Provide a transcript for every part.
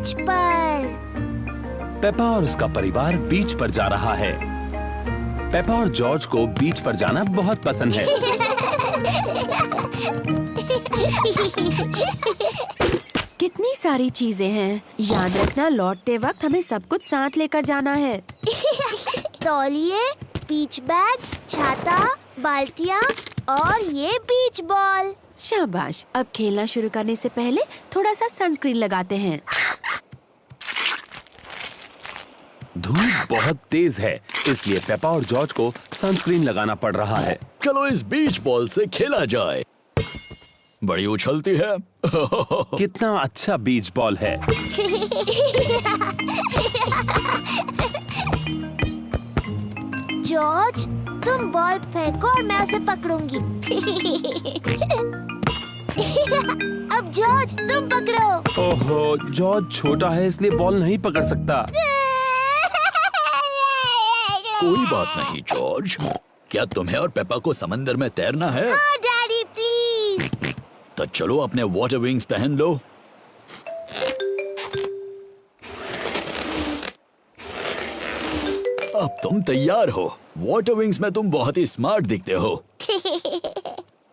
बीच पर। पेपा और उसका परिवार बीच पर जा रहा है। पेपा और जॉर्ज को बीच पर जाना बहुत पसंद है। कितनी सारी चीजें हैं। याद रखना, लौटते वक्त हमें सब कुछ साथ लेकर जाना है। तौलिए, बीच बैग, छाता, बाल्टियाँ और ये बीच बॉल। शाबाश। अब खेलना शुरू करने से पहले थोड़ा सा सनस्क्रीन लगाते हैं। धूप बहुत तेज है, इसलिए पेपा और जॉर्ज को सनस्क्रीन लगाना पड़ रहा है। चलो इस बीच बॉल से खेला जाए। बड़ी उछलती है। कितना अच्छा बीच बॉल है। जॉर्ज, तुम बॉल फेंको और मैं उसे पकड़ूंगी। अब जॉर्ज, तुम पकड़ो। ओहो, जॉर्ज छोटा है इसलिए बॉल नहीं पकड़ सकता। कोई बात नहीं जॉर्ज, क्या तुम्हें और पेपा को समंदर में तैरना है? हाँ डैडी, प्लीज। तो चलो अपने वाटर विंग्स पहन लो। अब तुम तैयार हो। वाटर विंग्स में तुम बहुत ही स्मार्ट दिखते हो।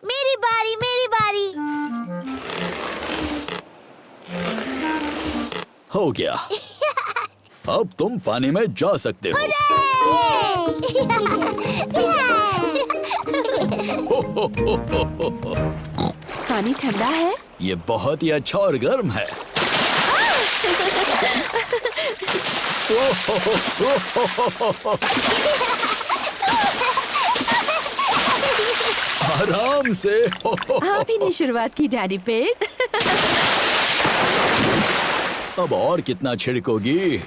मेरी बारी, मेरी बारी। हो गया। अब तुम पानी में जा सकते हो। पानी ठंडा है। ये बहुत ही अच्छा और गर्म है। आराम से। आप ही ने शुरुआत की डैडी पिग। अब और कितना छिड़कोगी?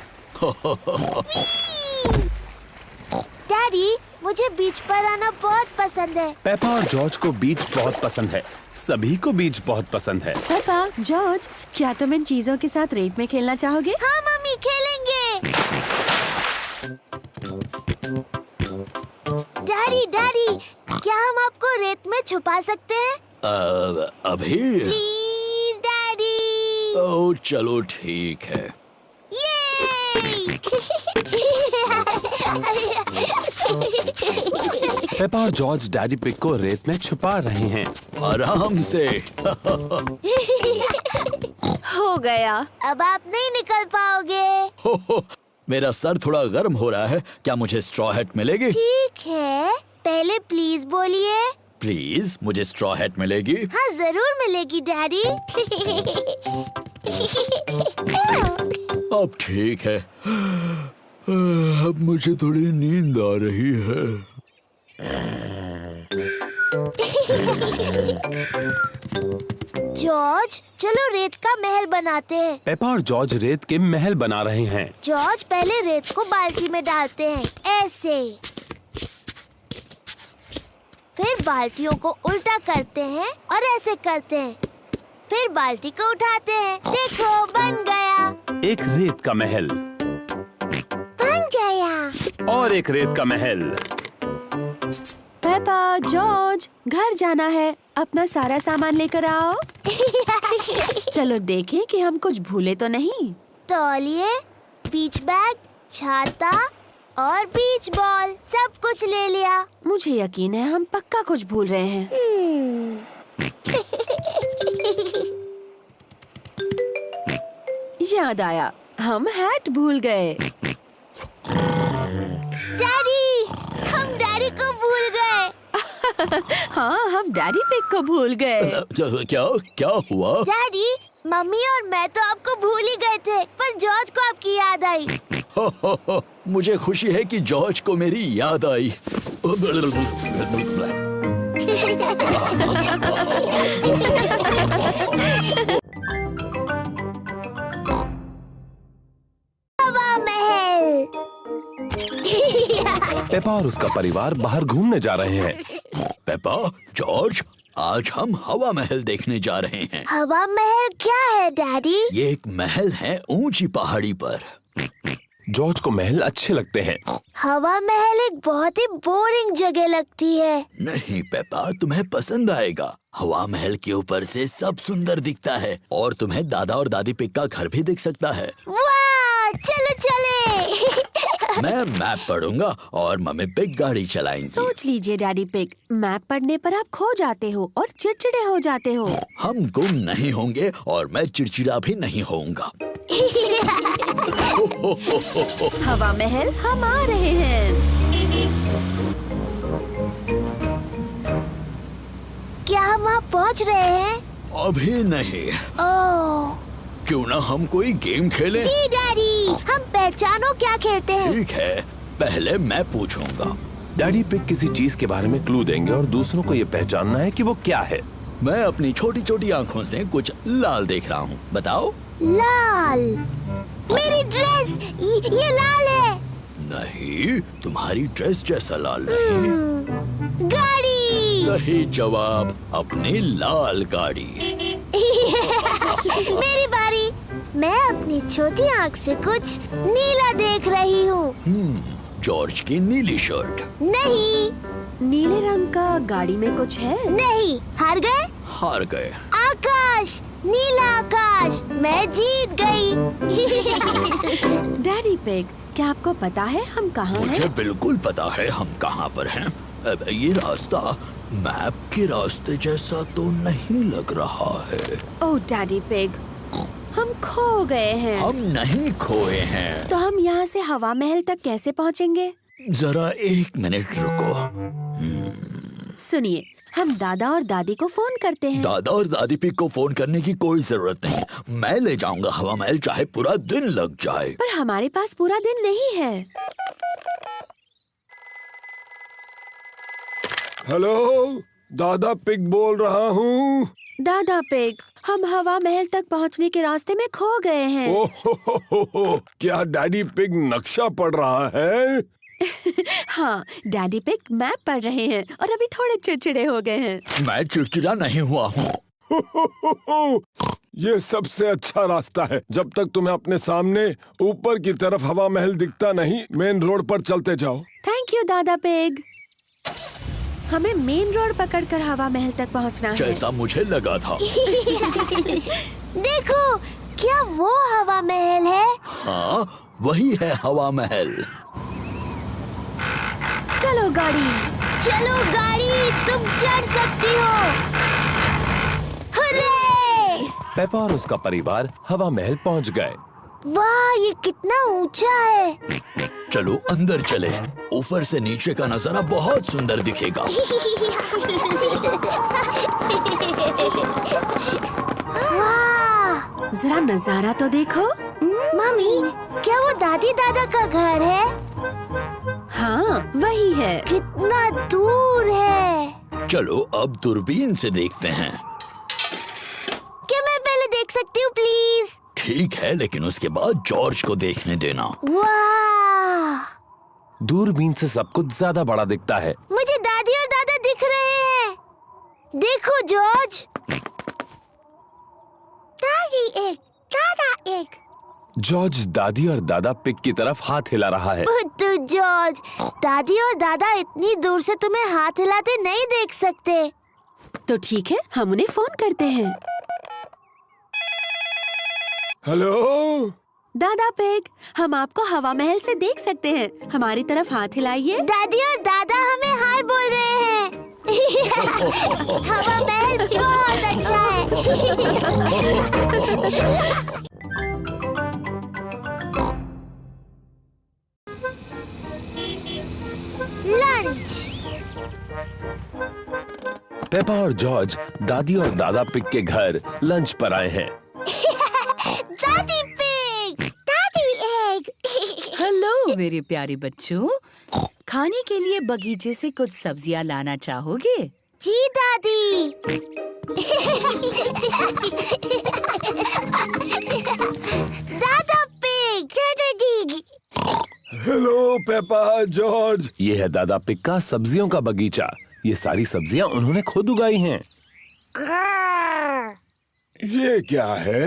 डैडी, मुझे बीच पर आना बहुत पसंद है। पेपा और जॉर्ज को बीच बहुत पसंद है। सभी को बीच बहुत पसंद है। पेपा, जॉर्ज, क्या तुम इन चीजों के साथ रेत में खेलना चाहोगे? हाँ मम्मी, खेलेंगे। डैडी, डैडी, क्या हम आपको रेत में छुपा सकते हैं? अभी? Please daddy. ओह चलो ठीक है। पेपा और जॉर्ज डैडी पिग को रेत में छुपा रहे हैं। आराम से। हो गया। अब आप नहीं निकल पाओगे। मेरा सर थोड़ा गर्म हो रहा है। क्या मुझे स्ट्रॉ हैट मिलेगी? ठीक है, पहले प्लीज बोलिए। प्लीज, मुझे स्ट्रॉ हैट मिलेगी? हाँ जरूर मिलेगी डैडी। अब ठीक है। अब मुझे थोड़ी नींद आ रही है। जॉर्ज, चलो रेत का महल बनाते हैं। पेपा और जॉर्ज रेत के महल बना रहे हैं। जॉर्ज, पहले रेत को बाल्टी में डालते हैं, ऐसे। फिर बाल्टियों को उल्टा करते हैं और ऐसे करते हैं। फिर बाल्टी को उठाते हैं। देखो, बन गया। एक रेत का महल बन गया। और एक रेत का महल। पेपा, जॉर्ज, घर जाना है। अपना सारा सामान लेकर आओ। चलो देखें कि हम कुछ भूले तो नहीं। तौलिए, बीच बैग, छाता और बीच बॉल, सब कुछ ले लिया। मुझे यकीन है हम पक्का कुछ भूल रहे हैं। याद आया, हम हैट भूल गए। डैडी, हम डैडी को भूल गए। हाँ, हम डैडी पिग को भूल गए। क्या क्या हुआ? डैडी, मम्मी और मैं तो आपको भूल ही गए थे, पर जॉर्ज को आपकी याद आई। मुझे खुशी है कि जॉर्ज को मेरी याद आई। हवा महल। पेपा और उसका परिवार बाहर घूमने जा रहे हैं। पेपा, जॉर्ज, आज हम हवा महल देखने जा रहे हैं। हवा महल क्या है डैडी? ये एक महल है ऊंची पहाड़ी पर। जॉर्ज को महल अच्छे लगते हैं। हवा महल एक बहुत ही बोरिंग जगह लगती है। नहीं पेपा, तुम्हें पसंद आएगा। हवा महल के ऊपर से सब सुंदर दिखता है और तुम्हें दादा और दादी पिग का घर भी दिख सकता है। वाह, चलो चले। मैं मैप पढ़ूंगा और मम्मी पिग गाड़ी चलाएंगी। सोच लीजिए डैडी पिग, मैप पढ़ने पर आप खो जाते हो और चिड़चिड़े हो जाते हो। हम गुम नहीं होंगे और मैं चिड़चिड़ा भी नहीं होऊंगा। हवा महल हम आ रहे हैं। क्या हम वहाँ पहुँच रहे हैं? अभी नहीं। ओह, क्यों ना हम कोई गेम खेलें? जी डैडी, हम पहचानो क्या खेलते हैं। ठीक है, पहले मैं पूछूंगा। डैडी पिग किसी चीज के बारे में क्लू देंगे और दूसरों को ये पहचानना है कि वो क्या है। मैं अपनी छोटी छोटी आँखों से कुछ लाल देख रहा हूँ, बताओ। लाल, मेरी ड्रेस, ये लाल है। नहीं, तुम्हारी ड्रेस जैसा लाल नहीं। गाड़ी। सही जवाब, अपनी लाल गाड़ी। मेरी बारी। मैं अपनी छोटी आँख से कुछ नीला देख रही हूँ। जॉर्ज की नीली शर्ट। नहीं नीले रंग का गाड़ी में कुछ है? नहीं, हार गए। हार गए। आकाश, नीला आकाश, मैं जीत गई। डैडी पिग, क्या आपको पता है हम कहाँ मुझे हैं? बिल्कुल पता है हम कहाँ पर हैं। अब ये रास्ता मैप के रास्ते जैसा तो नहीं लग रहा है। ओह डैडी पिग, हम खो गए हैं। हम नहीं खोए हैं। तो हम यहाँ से हवा महल तक कैसे पहुँचेंगे? जरा 1 मिनट रुको। सुनिए, हम दादा और दादी को फोन करते हैं। दादा और दादी पिग को फोन करने की कोई जरूरत नहीं। मैं ले जाऊंगा हवा महल, चाहे पूरा दिन लग जाए। पर हमारे पास पूरा दिन नहीं है। हेलो, दादा पिग बोल रहा हूँ। दादा पिग, हम हवा महल तक पहुँचने के रास्ते में खो गए हैं। ओह, क्या डैडी पिग नक्शा पढ़ रहा है? हाँ, डैडी पिग मैप पढ़ रहे हैं और अभी थोड़े चिड़चिड़े हो गए हैं। मैं चिड़चिड़ा नहीं हुआ हूँ। ये सबसे अच्छा रास्ता है। जब तक तुम्हें अपने सामने ऊपर की तरफ हवा महल दिखता नहीं, मेन रोड पर चलते जाओ। थैंक यू दादा पिग। हमें मेन रोड पकड़कर हवा महल तक पहुंचना है। जैसा मुझे लगा था। देखो, क्या वो हवा महल है? हाँ, वही है हवा महल। चलो गाड़ी। चलो गाड़ी, तुम चढ़ सकती हो। हुर्रे! पेपा और उसका परिवार हवा महल पहुंच गए। वाह, ये कितना ऊंचा है। चलो अंदर चले। ऊपर से नीचे का नजारा बहुत सुंदर दिखेगा। वाह, जरा नजारा तो देखो। मम्मी, क्या वो दादी दादा का घर है? हाँ, वही है। कितना दूर है। चलो अब दूरबीन से देखते हैं। क्या मैं पहले देख सकती हूँ प्लीज? ठीक है, लेकिन उसके बाद जॉर्ज को देखने देना। वाह, दूरबीन से सब कुछ ज्यादा बड़ा दिखता है। मुझे दादी और दादा दिख रहे हैं। देखो जॉर्ज। दादी एक, दादा एक। जॉर्ज दादी और दादा पिग की तरफ हाथ हिला रहा है। बुद्धू जॉर्ज, दादी और दादा इतनी दूर से तुम्हें हाथ हिलाते नहीं देख सकते। तो ठीक है, हम उन्हें फोन करते हैं। हेलो, दादा पिग, हम आपको हवा महल से देख सकते हैं। हमारी तरफ हाथ हिलाइए। दादी और दादा हमें हाय बोल रहे हैं। हवा महल बहुत अच्छा है। लंच। पेपा और जॉर्ज दादी और दादा पिग के घर लंच पर आए हैं। दादी पिग, दादी एग। हेलो मेरे प्यारे बच्चों, खाने के लिए बगीचे से कुछ सब्जियां लाना चाहोगे? जी दादी। दादा पिग, दादी। Hello Peppa, George. ये है दादा पिग का सब्जियों का बगीचा। ये सारी सब्जियां उन्होंने खुद उगाई हैं। ये क्या है?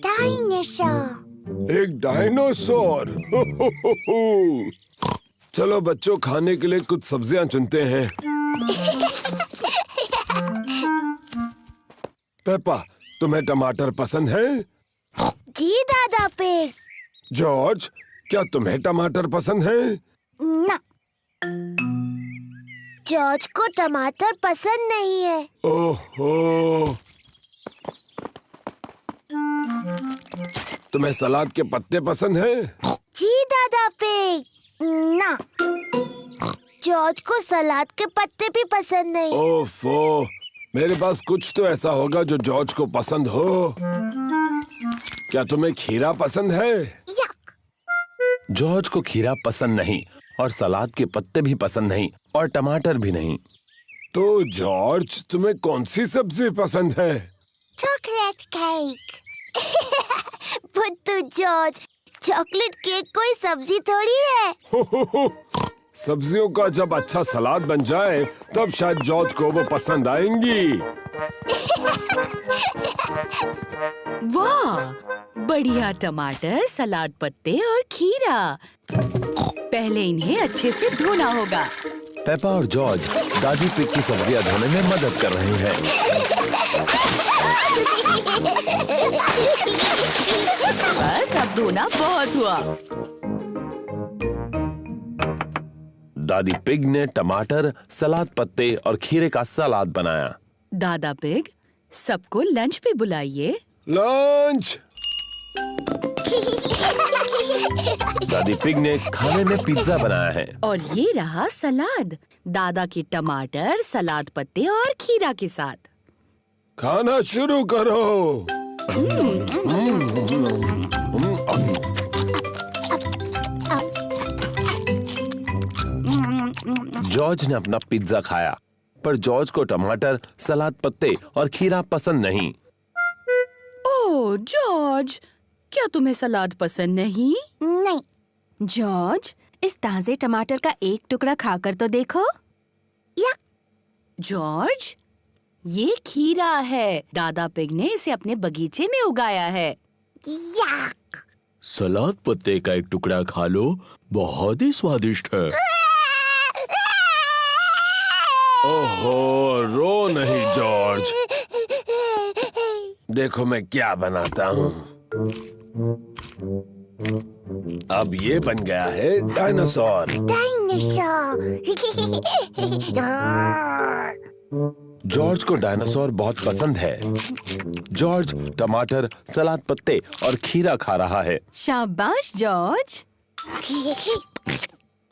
डायनासोर। एक डायनासोर। चलो बच्चों, खाने के लिए कुछ सब्जियां चुनते हैं। पेपा, तुम्हें टमाटर पसंद है? जी दादा पिग। जॉर्ज, क्या तुम्हें टमाटर पसंद है? ना, जॉर्ज को टमाटर पसंद नहीं है। ओहो, तुम्हें सलाद के पत्ते पसंद है? जी दादा पिग। ना, जॉर्ज को सलाद के पत्ते भी पसंद नहीं। ओफो, मेरे पास कुछ तो ऐसा होगा जो जॉर्ज को पसंद हो। क्या तुम्हें खीरा पसंद है? यक। जॉर्ज को खीरा पसंद नहीं और सलाद के पत्ते भी पसंद नहीं और टमाटर भी नहीं। तो जॉर्ज, तुम्हें कौन सी सब्जी पसंद है? Chocolate cake. बुद्धू जॉर्ज, चॉकलेट केक कोई सब्जी थोड़ी है। सब्जियों का जब अच्छा सलाद बन जाए तब शायद जॉर्ज को वो पसंद आएंगी। वाह, बढ़िया टमाटर, सलाद पत्ते और खीरा। पहले इन्हें अच्छे से धोना होगा। पेपा और जॉर्ज दादी पिग की सब्जियां धोने में मदद कर रहे हैं। बस अब धोना बहुत हुआ। दादी पिग ने टमाटर, सलाद पत्ते और खीरे का सलाद बनाया। दादा पिग, सबको लंच पे बुलाइए। लंच। दादी पिग ने खाने में पिज्जा बनाया है। और ये रहा सलाद, दादा के टमाटर, सलाद पत्ते और खीरा के साथ। खाना शुरू करो। जॉर्ज ने अपना पिज्जा खाया, पर जॉर्ज को टमाटर, सलाद पत्ते और खीरा पसंद नहीं। ओह जॉर्ज, क्या तुम्हें सलाद पसंद नहीं? नहीं। जॉर्ज, इस ताजे टमाटर का एक टुकड़ा खाकर तो देखो। यक। जॉर्ज, ये खीरा है। दादा पिग ने इसे अपने बगीचे में उगाया है। यक। सलाद पत्ते का एक टुकड़ा खा लो, बहुत ही स्वादिष्ट है। ओहो, रो नहीं जॉर्ज। देखो मैं क्या बनाता हूँ। अब ये बन गया है डायनासोर। डायनासोर। जॉर्ज को डायनासोर बहुत पसंद है। जॉर्ज टमाटर, सलाद पत्ते और खीरा खा रहा है। शाबाश जॉर्ज।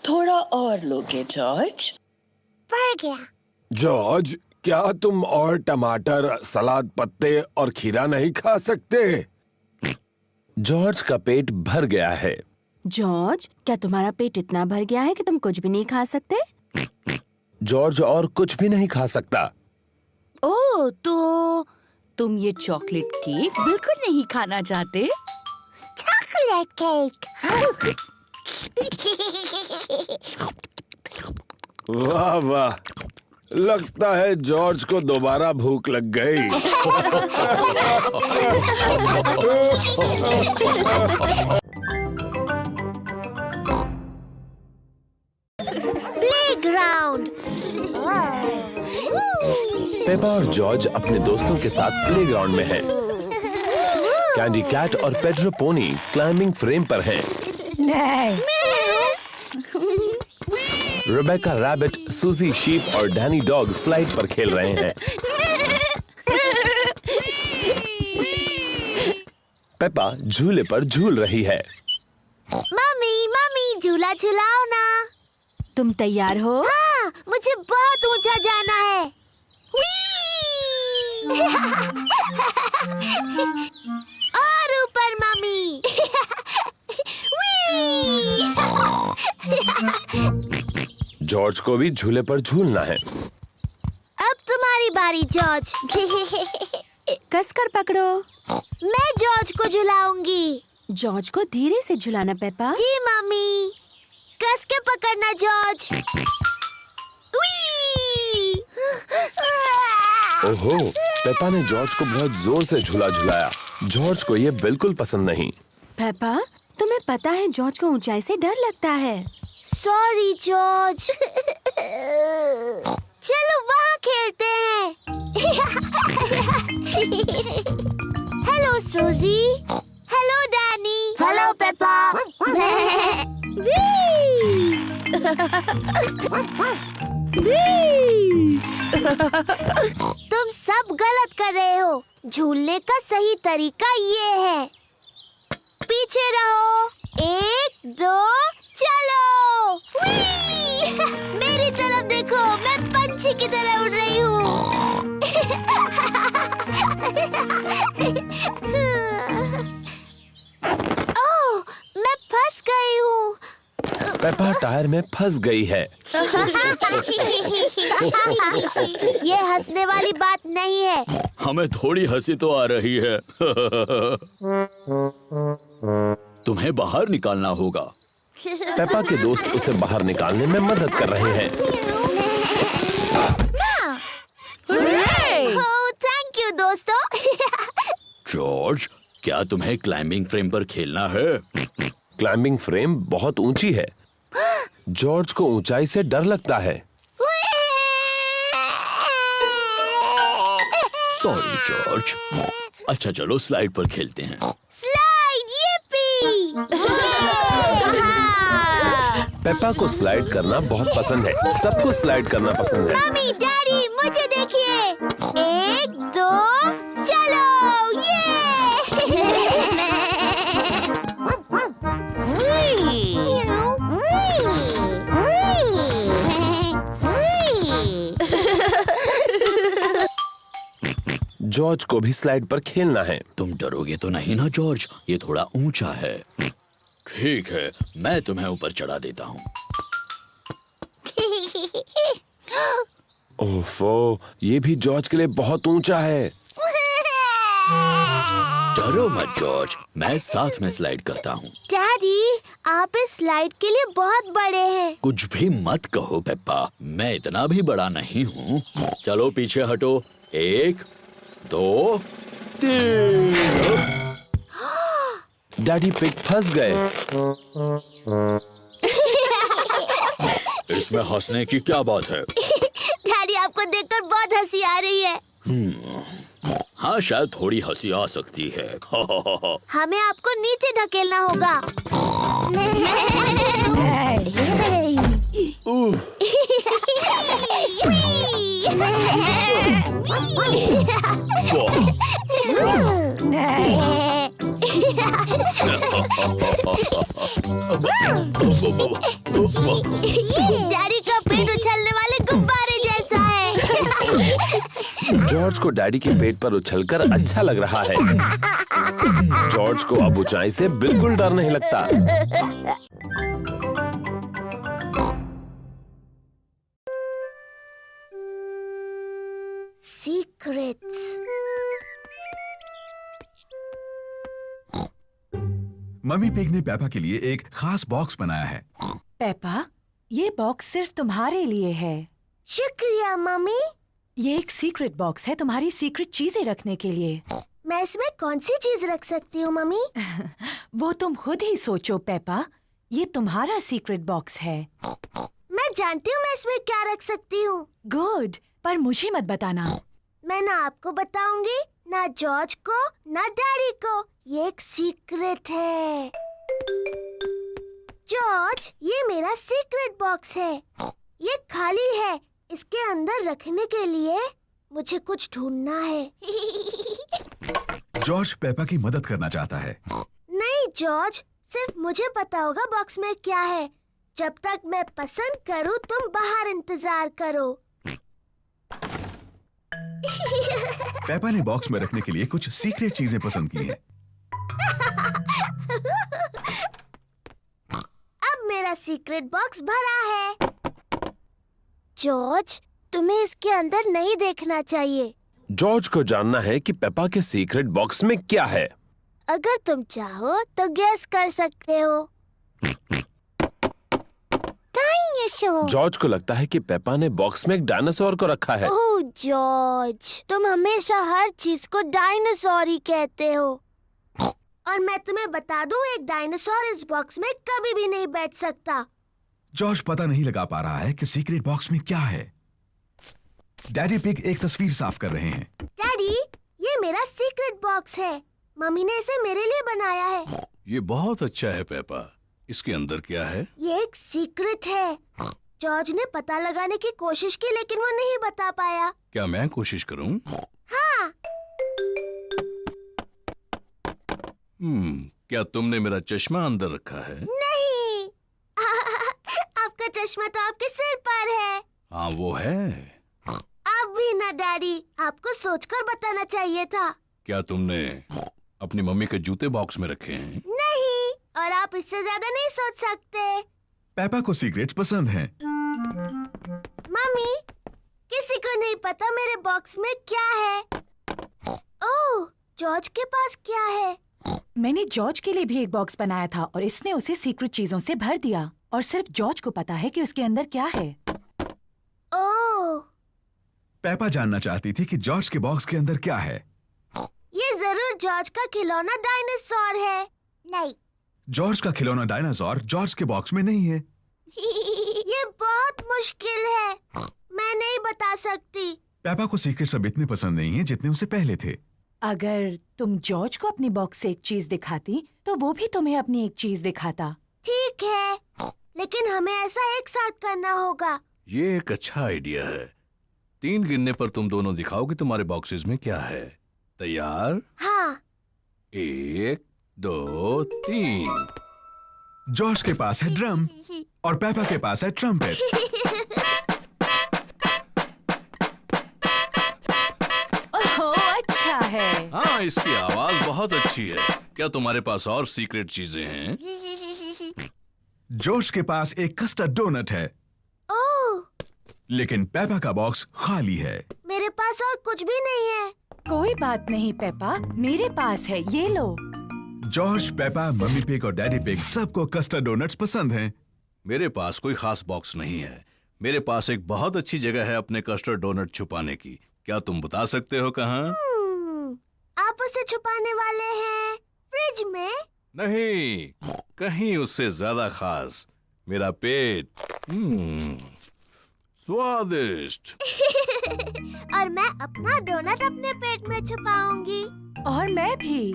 थोड़ा और लोगे जॉर्ज? बढ़ गया। जॉर्ज, क्या तुम और टमाटर, सलाद पत्ते और खीरा नहीं खा सकते? जॉर्ज का पेट भर गया है। जॉर्ज, क्या तुम्हारा पेट इतना भर गया है कि तुम कुछ भी नहीं खा सकते? जॉर्ज और कुछ भी नहीं खा सकता। ओह, तो तुम ये चॉकलेट केक बिल्कुल नहीं खाना चाहते? Chocolate cake. वाह वाह, लगता है जॉर्ज को दोबारा भूख लग गई। प्लेग्राउंड। पेपा और जॉर्ज अपने दोस्तों के साथ प्लेग्राउंड में हैं। कैंडी कैट और पेड्रो पोनी क्लाइंबिंग फ्रेम पर हैं। रेबेका रैबिट, सूजी शीप और डैनी डॉग स्लाइड पर खेल रहे हैं। पेपा झूले पर झूल रही है। मम्मी मम्मी, झूला झुलाओ ना। तुम तैयार हो? हाँ, मुझे बहुत ऊंचा जाना है। Whee! और ऊपर मम्मी। Whee! जॉर्ज को भी झूले पर झूलना है। अब तुम्हारी बारी जॉर्ज। कसकर पकड़ो। मैं जॉर्ज को झुलाऊंगी। जॉर्ज को धीरे से झुलाना पेपा। जी मम्मी, कस के पकड़ना जॉर्ज। ओहो, पेपा ने जॉर्ज को बहुत जोर से झूला झुलाया। जॉर्ज को ये बिल्कुल पसंद नहीं। पेपा, तुम्हें पता है जॉर्ज को ऊंचाई से डर लगता है। Sorry George. चलो वहाँ खेलते हैं। हेलो सूजी। Hello Danny. Hello Peppa. तुम सब गलत कर रहे हो। झूलने का सही तरीका ये है। पीछे रहो। 1, 2 चलो। मेरी तरफ देखो, मैं पंछी की तरह उड़ रही हूँ। ओह, मैं फंस गई हूँ। पेपा टायर में फंस गई है। ये हंसने वाली बात नहीं है। हमें थोड़ी हंसी तो आ रही है। तुम्हें बाहर निकालना होगा। पेपा के दोस्त उसे बाहर निकालने में मदद कर रहे हैं। ओह, थैंक यू दोस्तों। जॉर्ज, क्या तुम्हें क्लाइंबिंग फ्रेम पर खेलना है? क्लाइंबिंग फ्रेम बहुत ऊंची है। जॉर्ज को ऊंचाई से डर लगता है। Sorry George. अच्छा चलो स्लाइड पर खेलते हैं। Slide, yippee! पेपा को स्लाइड करना बहुत पसंद है। सबको स्लाइड करना पसंद है। मम्मी, डैडी, मुझे देखिए। 1, 2 चलो। जॉर्ज को भी स्लाइड पर खेलना है। तुम डरोगे तो नहीं ना जॉर्ज? ये थोड़ा ऊंचा है। ठीक है, मैं तुम्हें ऊपर चढ़ा देता हूँ। ओफो, ये भी जॉर्ज के लिए बहुत ऊंचा है। डरो मत जॉर्ज, मैं साथ में स्लाइड करता हूँ। डैडी, आप इस स्लाइड के लिए बहुत बड़े हैं। कुछ भी मत कहो पेप्पा, मैं इतना भी बड़ा नहीं हूँ। चलो पीछे हटो। 1, 2, 3। डैडी पिग फंस गए। इसमें हंसने की क्या बात है? डैडी, आपको देखकर बहुत हंसी आ रही है। हाँ, शायद थोड़ी हंसी आ सकती है। हमें आपको नीचे ढकेलना होगा। डैडी का पेट उछलने वाले गुब्बारे जैसा है। जॉर्ज को डैडी के पेट पर उछलकर अच्छा लग रहा है। जॉर्ज को अब ऊंचाई से बिल्कुल डर नहीं लगता। सीक्रेट्स। मम्मी पिग ने पेपा के लिए एक खास बॉक्स बनाया है। पेपा, ये बॉक्स सिर्फ तुम्हारे लिए है। शुक्रिया मम्मी। ये एक सीक्रेट बॉक्स है तुम्हारी सीक्रेट चीजें रखने के लिए। मैं इसमें कौन सी चीज रख सकती हूँ मम्मी? वो तुम खुद ही सोचो पेपा, ये तुम्हारा सीक्रेट बॉक्स है। मैं जानती हूँ मैं इसमें क्या रख सकती हूँ। गुड, पर मुझे मत बताना। मैं ना आपको बताऊंगी, ना जॉर्ज को, ना डैडी को। ये एक सीक्रेट है। जॉर्ज, ये मेरा सीक्रेट बॉक्स है। ये खाली है। इसके अंदर रखने के लिए मुझे कुछ ढूंढना है। जॉर्ज पेपा की मदद करना चाहता है। नहीं जॉर्ज, सिर्फ मुझे पता होगा बॉक्स में क्या है। जब तक मैं पसंद करूं, तुम बाहर इंतजार करो। पेपा ने बॉक्स में रखने के लिए कुछ सीक्रेट चीजें पसंद की हैं। अब मेरा सीक्रेट बॉक्स भरा है। जॉर्ज, तुम्हें इसके अंदर नहीं देखना चाहिए। जॉर्ज को जानना है कि पेपा के सीक्रेट बॉक्स में क्या है। अगर तुम चाहो तो गेस कर सकते हो। डायनासोर। जॉर्ज को लगता है कि पेपा ने बॉक्स में एक डायनासोर को रखा है। ओह जॉर्ज, तुम हमेशा हर चीज को डायनासोर ही कहते हो। और मैं तुम्हें बता दूं, एक डायनासोर इस बॉक्स में कभी भी नहीं बैठ सकता। जॉर्ज पता नहीं लगा पा रहा है कि सीक्रेट बॉक्स में क्या है। डैडी पिग एक तस्वीर साफ कर रहे हैं। डैडी, ये मेरा सीक्रेट बॉक्स है। मम्मी ने इसे मेरे लिए बनाया है। ये बहुत अच्छा है पेपा। इसके अंदर क्या है? ये एक सीक्रेट है। जॉर्ज ने पता लगाने की कोशिश की लेकिन वो नहीं बता पाया। क्या मैं कोशिश करूं? हाँ। क्या तुमने मेरा चश्मा अंदर रखा है? नहीं। आपका चश्मा तो आपके सिर पर है। हाँ वो है। आप भी ना डैडी, आपको सोचकर बताना चाहिए था। क्या तुमने अपनी मम्मी के जूते बॉक्स में रखे हैं? नहीं, और आप इससे ज्यादा नहीं सोच सकते। पेपा को सीक्रेट्स पसंद हैं। मम्मी, किसी को नहीं पता मेरे बॉक्स में क्या है। ओह, जॉर्ज के पास क्या है? मैंने जॉर्ज के लिए भी एक बॉक्स बनाया था और इसने उसे सीक्रेट चीजों से भर दिया और सिर्फ जॉर्ज को पता है कि उसके अंदर क्या है। ओह, पेपा जानना चाहती थी कि जॉर्ज के बॉक्स के अंदर क्या है। ये जरूर जॉर्ज का खिलौना डायनासोर है। नहीं। जॉर्ज का खिलौना डायनासोर जॉर्ज के बॉक्स में नहीं है। ये बहुत मुश्किल है, मैं नहीं बता सकती। पेपा को सीक्रेट्स अब इतने पसंद नहीं है जितने उसे पहले थे। अगर तुम जॉर्ज को अपनी बॉक्स से एक चीज दिखाती तो वो भी तुम्हें अपनी एक चीज दिखाता। ठीक है, लेकिन हमें ऐसा एक साथ करना होगा। ये एक अच्छा आइडिया है। 3 गिनने पर तुम दोनों दिखाओगे तुम्हारे बॉक्सेस में क्या है। तैयार? हाँ। 1 2 3। जॉर्ज के पास है ड्रम और पेपा के पास है ट्रम्पेट। अच्छा है। हाँ, इसकी आवाज बहुत अच्छी है। क्या तुम्हारे पास और सीक्रेट चीजें हैं? जॉर्ज के पास एक कस्टर्ड डोनट है। ओह, लेकिन पेपा का बॉक्स खाली है। मेरे पास और कुछ भी नहीं है। कोई बात नहीं पेपा, मेरे पास है, ये लो। जॉर्ज, पेपा, मम्मी पिग और डैडी पिग सबको कस्टर्ड डोनट्स पसंद हैं। मेरे पास कोई खास बॉक्स नहीं है। मेरे पास एक बहुत अच्छी जगह है अपने कस्टर्ड डोनट छुपाने की। क्या तुम बता सकते हो कहाँ? आप उसे छुपाने वाले हैं फ्रिज में? नहीं, कहीं उससे ज्यादा खास। मेरा पेट। स्वादिष्ट। और मैं अपना डोनट अपने पेट में छुपाऊंगी। और मैं भी।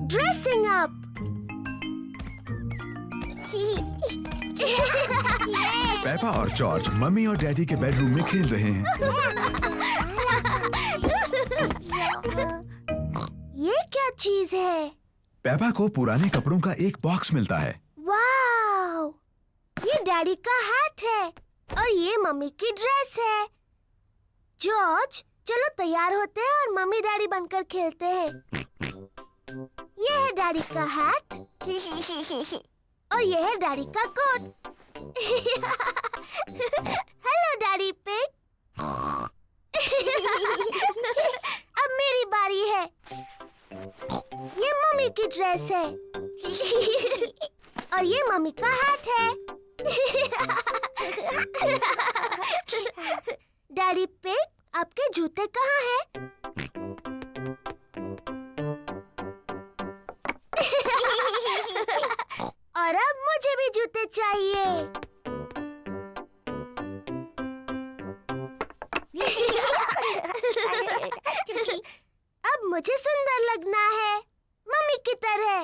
Dressing up. पेपा और जॉर्ज मम्मी और डैडी के बेडरूम में खेल रहे हैं। ये क्या चीज है? पेपा को पुराने कपड़ों का एक बॉक्स मिलता है। वाव! ये डैडी का हैट है और ये मम्मी की ड्रेस है। जॉर्ज, चलो तैयार होते हैं और मम्मी डैडी बनकर खेलते हैं। ये है डैडी का हैट और ये है डैडी का कोट। Hello daddy pig. अब मेरी बारी है। ये मम्मी की ड्रेस है और ये मम्मी का हैट है। डैडी पिग, आपके जूते कहाँ हैं? और अब मुझे भी जूते चाहिए। अब मुझे सुंदर लगना है, मम्मी की तरह।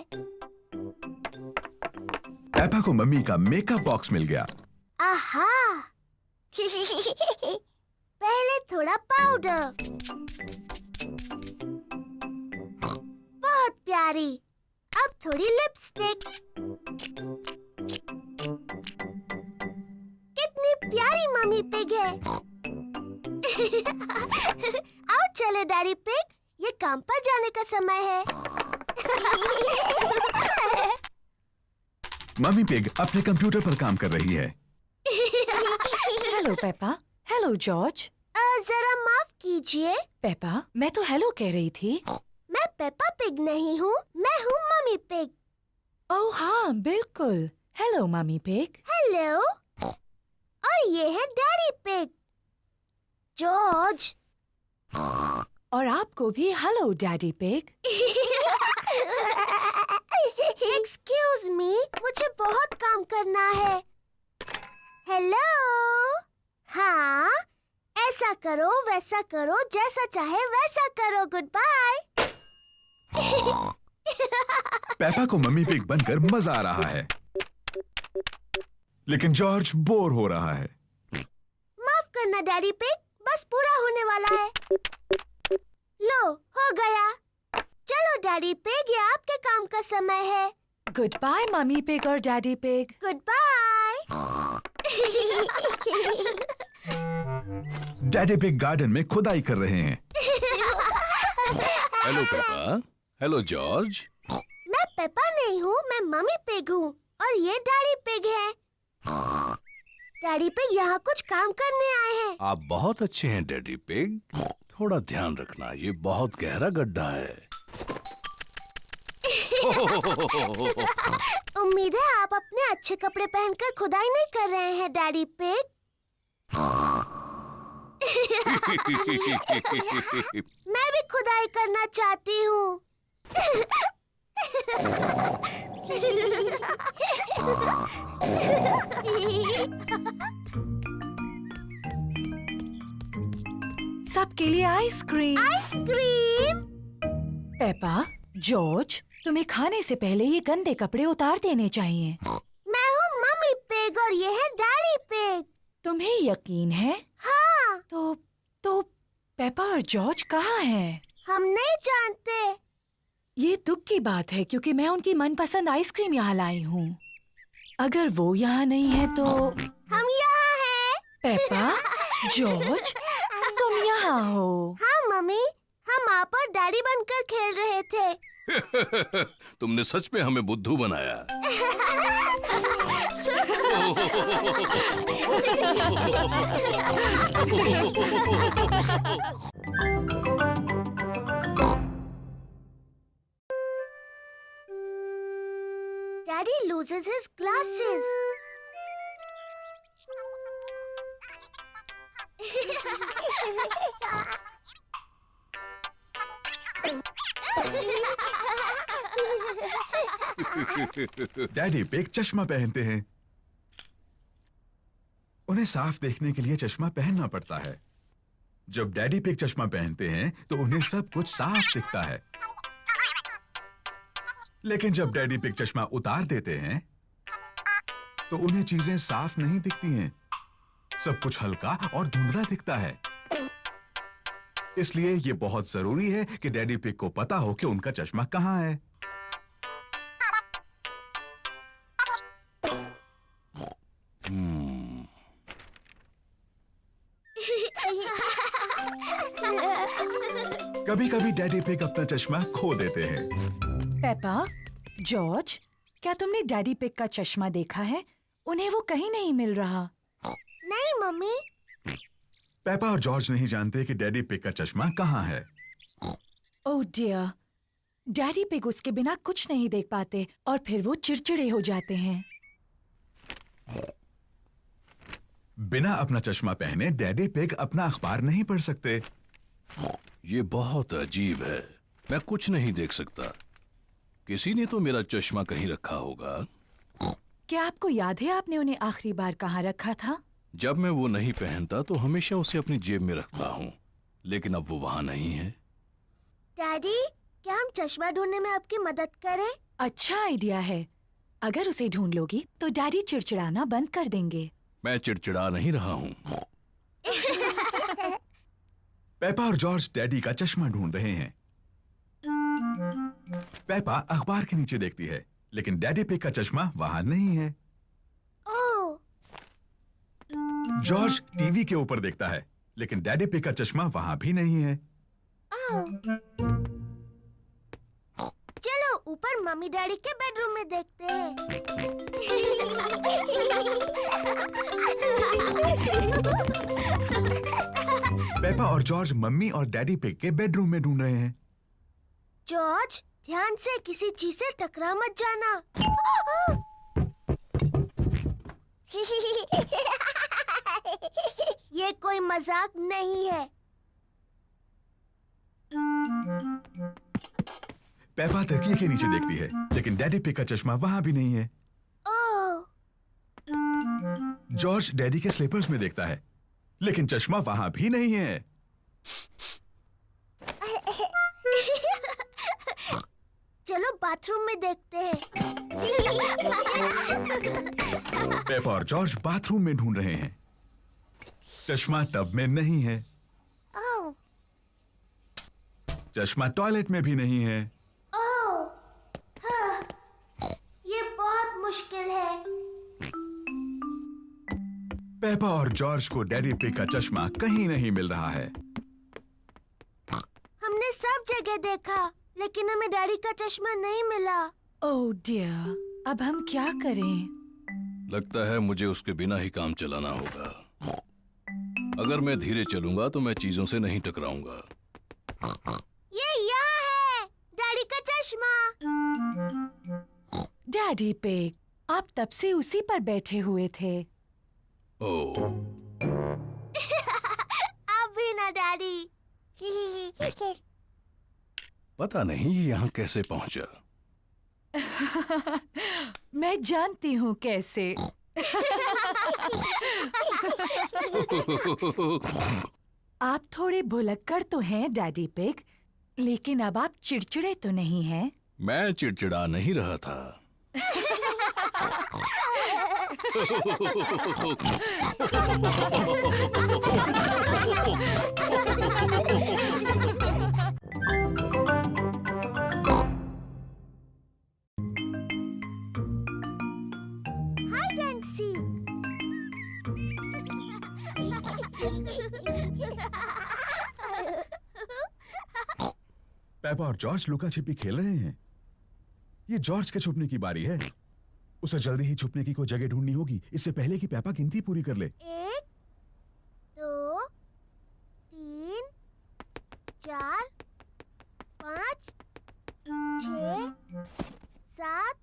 पेपा को मम्मी का मेकअप बॉक्स मिल गया। आहा! पहले थोड़ा पाउडर। बहुत प्यारी। अब थोड़ी लिपस्टिक। कितनी प्यारी मम्मी पिग है। आओ चले डैडी पिग, ये काम पर जाने का समय है। मम्मी पिग अपने कंप्यूटर पर काम कर रही है। Hello Peppa. Hello George. जरा माफ कीजिए। पेपा, मैं तो हेलो कह रही थी। मैं पेपा पिग नहीं हूँ, मैं हूँ मम्मी पिग। ओह हाँ, बिल्कुल। Hello mummy pig. हेलो। और ये है डैडी पिग। जॉर्ज, और आपको भी hello daddy pig. Excuse me, मुझे बहुत काम करना है। हेलो। हाँ, ऐसा करो वैसा करो, जैसा चाहे वैसा करो, गुड बाय। पेपा को मम्मी पिग बनकर मजा आ रहा है, लेकिन जॉर्ज बोर हो रहा है। माफ करना डैडी पिग, बस पूरा होने वाला है। लो, हो गया। चलो डैडी पिग, ये आपके काम का समय है। गुड बाय मम्मी पिग और Daddy Pig. Goodbye. Daddy Pig garden में खुदाई कर रहे हैं। Hello Peppa. Hello George. मैं पेपा नहीं हूँ, मैं मम्मी पिग हूँ और ये डैडी पिग है। डैडी पिग यहाँ कुछ काम करने आए हैं। आप बहुत अच्छे हैं डैडी पिग। थोड़ा ध्यान रखना, ये बहुत गहरा गड्ढा है। उम्मीद है आप अपने अच्छे कपड़े पहनकर खुदाई नहीं कर रहे हैं डैडी पिग। मैं भी खुदाई करना चाहती हूँ। सबके लिए आइसक्रीम। आइसक्रीम। पेपा, जॉर्ज, तुम्हें खाने से पहले ये गंदे कपड़े उतार देने चाहिए। मैं हूँ मम्मी पिग और ये है डैडी पिग। तुम्हें यकीन है? हाँ। तो पेपा और जॉर्ज कहाँ हैं? हम नहीं जानते। ये दुख की बात है क्योंकि मैं उनकी मनपसंद आइसक्रीम यहाँ लाई हूँ। अगर वो यहाँ नहीं है तो हम यहाँ हैं। पेपा, जॉर्ज, तुम यहाँ हो। हाँ मम्मी, हम आप और डैडी बनकर खेल रहे थे। तुमने सच में हमें बुद्धू बनाया। Daddy loses his glasses. Daddy pig चश्मा पहनते हैं। उन्हें साफ देखने के लिए चश्मा पहनना पड़ता है। जब डैडी पिग चश्मा पहनते हैं तो उन्हें सब कुछ साफ दिखता है, लेकिन जब डैडी पिग चश्मा उतार देते हैं तो उन्हें चीजें साफ नहीं दिखती हैं। सब कुछ हल्का और धुंधला दिखता है। इसलिए ये बहुत जरूरी है कि डैडी पिग को पता हो कि उनका चश्मा कहाँ है। कभी-कभी डैडी पिग अपना चश्मा खो देते हैं। पेपा, जॉर्ज, क्या तुमने डैडी पिग का चश्मा देखा है? उन्हें वो कहीं नहीं मिल रहा। नहीं मम्मी। पेपा और जॉर्ज नहीं जानते कि डैडी पिग का चश्मा कहाँ है। ओह डियर, डैडी पिग उसके बिना कुछ नहीं देख पाते और फिर वो चिड़चिड़े हो जाते हैं। बिना अपना चश्मा पहने डैडी पिग अपना अखबार नहीं पढ़ सकते। ये बहुत अजीब है, मैं कुछ नहीं देख सकता। किसी ने तो मेरा चश्मा कहीं रखा होगा। क्या आपको याद है आपने उन्हें आखिरी बार कहाँ रखा था? जब मैं वो नहीं पहनता तो हमेशा उसे अपनी जेब में रखता हूँ, लेकिन अब वो वहाँ नहीं है। डैडी, क्या हम चश्मा ढूंढने में आपकी मदद करें? अच्छा आइडिया है। अगर उसे ढूंढ लोगी तो डैडी चिड़चिड़ाना बंद कर देंगे। मैं चिड़चिड़ा नहीं रहा हूँ। पेपा और जॉर्ज डैडी का चश्मा ढूंढ रहे हैं। पेपा अखबार के नीचे देखती है, लेकिन डैडी पिग का चश्मा वहां नहीं है। ओह। जॉर्ज टीवी के ऊपर देखता है, लेकिन डैडी पिग का चश्मा वहां भी नहीं है। चलो ऊपर मम्मी डैडी के बेडरूम में देखते हैं। पेपा और जॉर्ज मम्मी और डैडी पिग के बेडरूम में ढूंढ रहे हैं। जॉर्ज, ध्यान से किसी चीज से टकरा मत जाना। ये कोई मजाक नहीं है। पेपा तकिए के नीचे देखती है, लेकिन डैडी पिग का चश्मा वहां भी नहीं है। ओह, जॉर्ज डैडी के स्लीपर्स में देखता है, लेकिन चश्मा वहां भी नहीं है। चलो बाथरूम में देखते हैं। पेपा और जॉर्ज बाथरूम में ढूंढ रहे हैं। चश्मा टब में नहीं है, ओह, चश्मा टॉयलेट में भी नहीं है। ओह, हाँ, ये बहुत मुश्किल है। पेपा और जॉर्ज को डैडी पिग का चश्मा कहीं नहीं मिल रहा है। हमने सब जगह देखा, लेकिन हमें डैडी का चश्मा नहीं मिला। ओह डियर, अब हम क्या करें? लगता है मुझे उसके बिना ही काम चलाना होगा। अगर मैं धीरे चलूंगा तो मैं चीजों से नहीं टकराऊंगा। ये यहाँ है, डैडी का चश्मा। डैडी पिग, आप तब से उसी पर बैठे हुए थे। ओह, अब भी ना डैडी। पता नहीं ये यहाँ कैसे पहुंचा। मैं जानती हूँ कैसे। आप थोड़े भुलक्कड़ तो हैं डैडी पिग, लेकिन अब आप चिड़चिड़े तो नहीं हैं? मैं चिड़चिड़ा नहीं रहा था। Hide and seek. पेपा और जॉर्ज लुका छिपी खेल रहे हैं। ये जॉर्ज के छुपने की बारी है। उसे जल्दी ही छुपने की कोई जगह ढूंढनी होगी, इससे पहले कि पेपा गिनती पूरी कर ले। 1, 2, 3, 4, 5, 6, 7।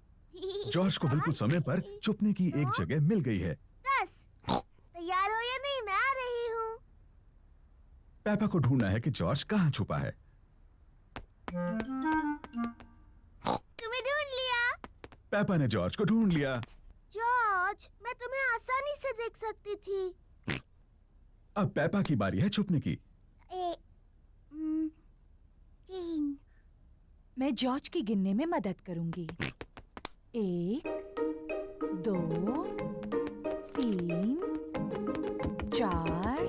जॉर्ज को बिल्कुल समय पर छुपने की एक जगह मिल गई है। 10। तैयार हो या नहीं? मैं आ रही हूँ। पेपा को ढूंढना है कि जॉर्ज कहाँ छुपा है। तुम्हें ढूंढ लिया। पेपा ने जॉर्ज को ढूंढ लिया। जॉर्ज, मैं तुम्हें आसानी से देख सकती थी। अब पेपा की बारी है छुपने की। 3। मैं जॉर्ज की गिनने में मदद करूंगी। 1, 2, 3, 4,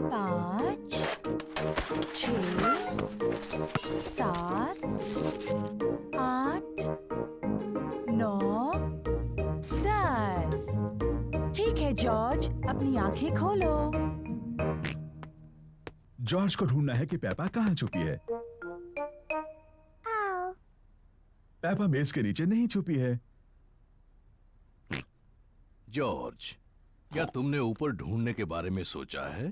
5, 6, 7, 8, 9, 10। ठीक है जॉर्ज, अपनी आंखें खोलो। जॉर्ज को ढूंढना है कि पेपा कहाँ छुपी है। पेपा मेज के नीचे नहीं छुपी है। जॉर्ज, क्या तुमने ऊपर ढूंढने के बारे में सोचा है?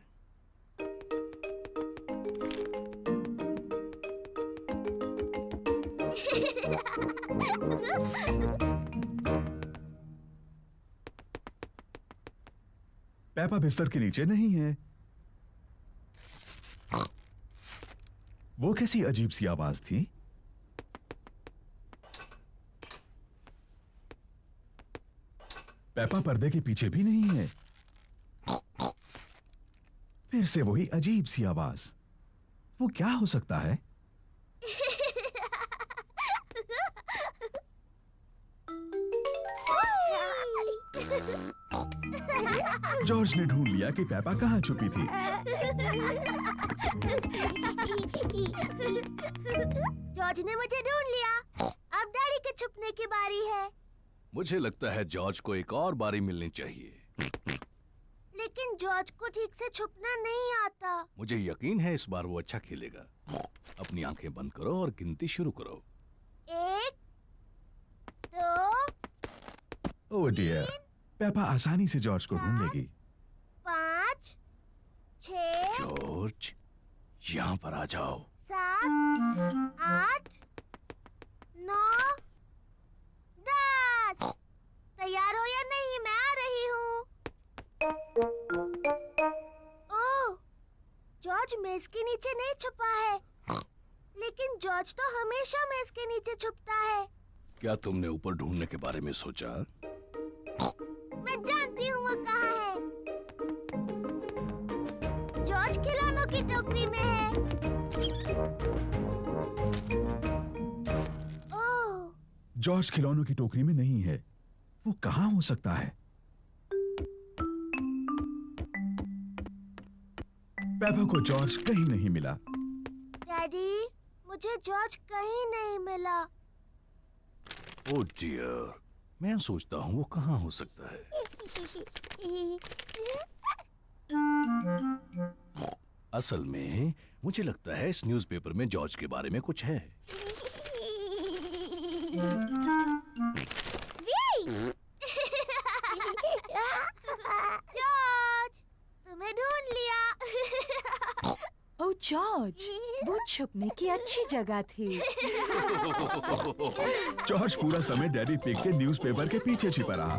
पेपा बिस्तर के नीचे नहीं है। वो कैसी अजीब सी आवाज थी? पेपा पर्दे के पीछे भी नहीं है। फिर से वही अजीब सी आवाज। वो क्या हो सकता है? जॉर्ज ने ढूंढ लिया कि पेपा कहाँ छुपी थी। जॉर्ज ने मुझे ढूंढ लिया। अब डैडी के छुपने की बारी है। मुझे लगता है जॉर्ज को एक और बारी मिलनी चाहिए। लेकिन जॉर्ज को ठीक से छुपना नहीं आता। मुझे यकीन है इस बार वो अच्छा खेलेगा। अपनी आंखें बंद करो और गिनती शुरू करो। 1, 2, ओह डियर, पेपा आसानी से जॉर्ज को ढूंढ लेगी। 5, 6, जॉर्ज, यहाँ पर आ जाओ। 7, 8, 9, 10। तैयार हो या नहीं? मैं आ रही हूँ। ओह, जॉर्ज मेज के नीचे नहीं छुपा है, लेकिन जॉर्ज तो हमेशा मेज के नीचे छुपता है। क्या तुमने ऊपर ढूंढने के बारे में सोचा? मैं जानती हूँ वो कहाँ है। जॉर्ज खिलौनों की टोकरी में है। ओह, जॉर्ज खिलौनों की टोकरी में नहीं है। वो कहाँ हो सकता है? पेपा को जॉर्ज कहीं नहीं मिला। डैडी, मुझे जॉर्ज कहीं नहीं मिला। ओह डियर, मैं सोचता हूँ वो कहाँ हो सकता है। असल में मुझे लगता है इस न्यूज़पेपर में जॉर्ज के बारे में कुछ है। जॉर्ज, तुम्हें ढूंढ लिया। ओह जॉर्ज, वो छुपने की अच्छी जगह थी। जॉर्ज पूरा समय डैडी पिग के न्यूज़पेपर के पीछे छिपा रहा।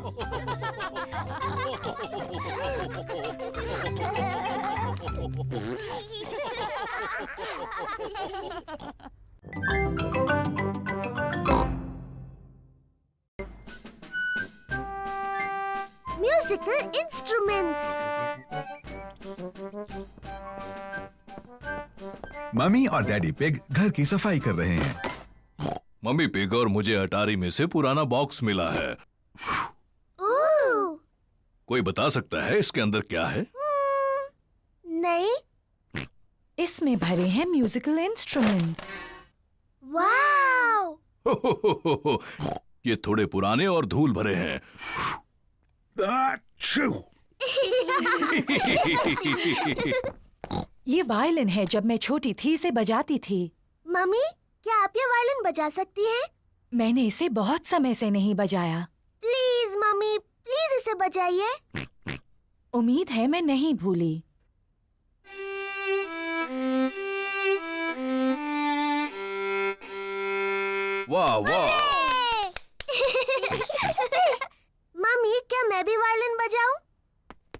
Musical instruments. मम्मी और डैडी पिग घर की सफाई कर रहे हैं। मम्मी पिग और मुझे अटारी में से पुराना बॉक्स मिला है। ओह, कोई बता सकता है इसके अंदर क्या है? नहीं। इसमें भरे हैं म्यूजिकल इंस्ट्रूमेंट्स। वाओ, ये थोड़े पुराने और धूल भरे हैं। ये वायलिन है, जब मैं छोटी थी इसे बजाती थी। मम्मी, क्या आप ये वायलिन बजा सकती हैं? मैंने इसे बहुत समय से नहीं बजाया। प्लीज मम्मी, प्लीज इसे बजाइए। उम्मीद है मैं नहीं भूली। वाह वाह। मम्मी, क्या मैं भी वायलिन बजाऊं?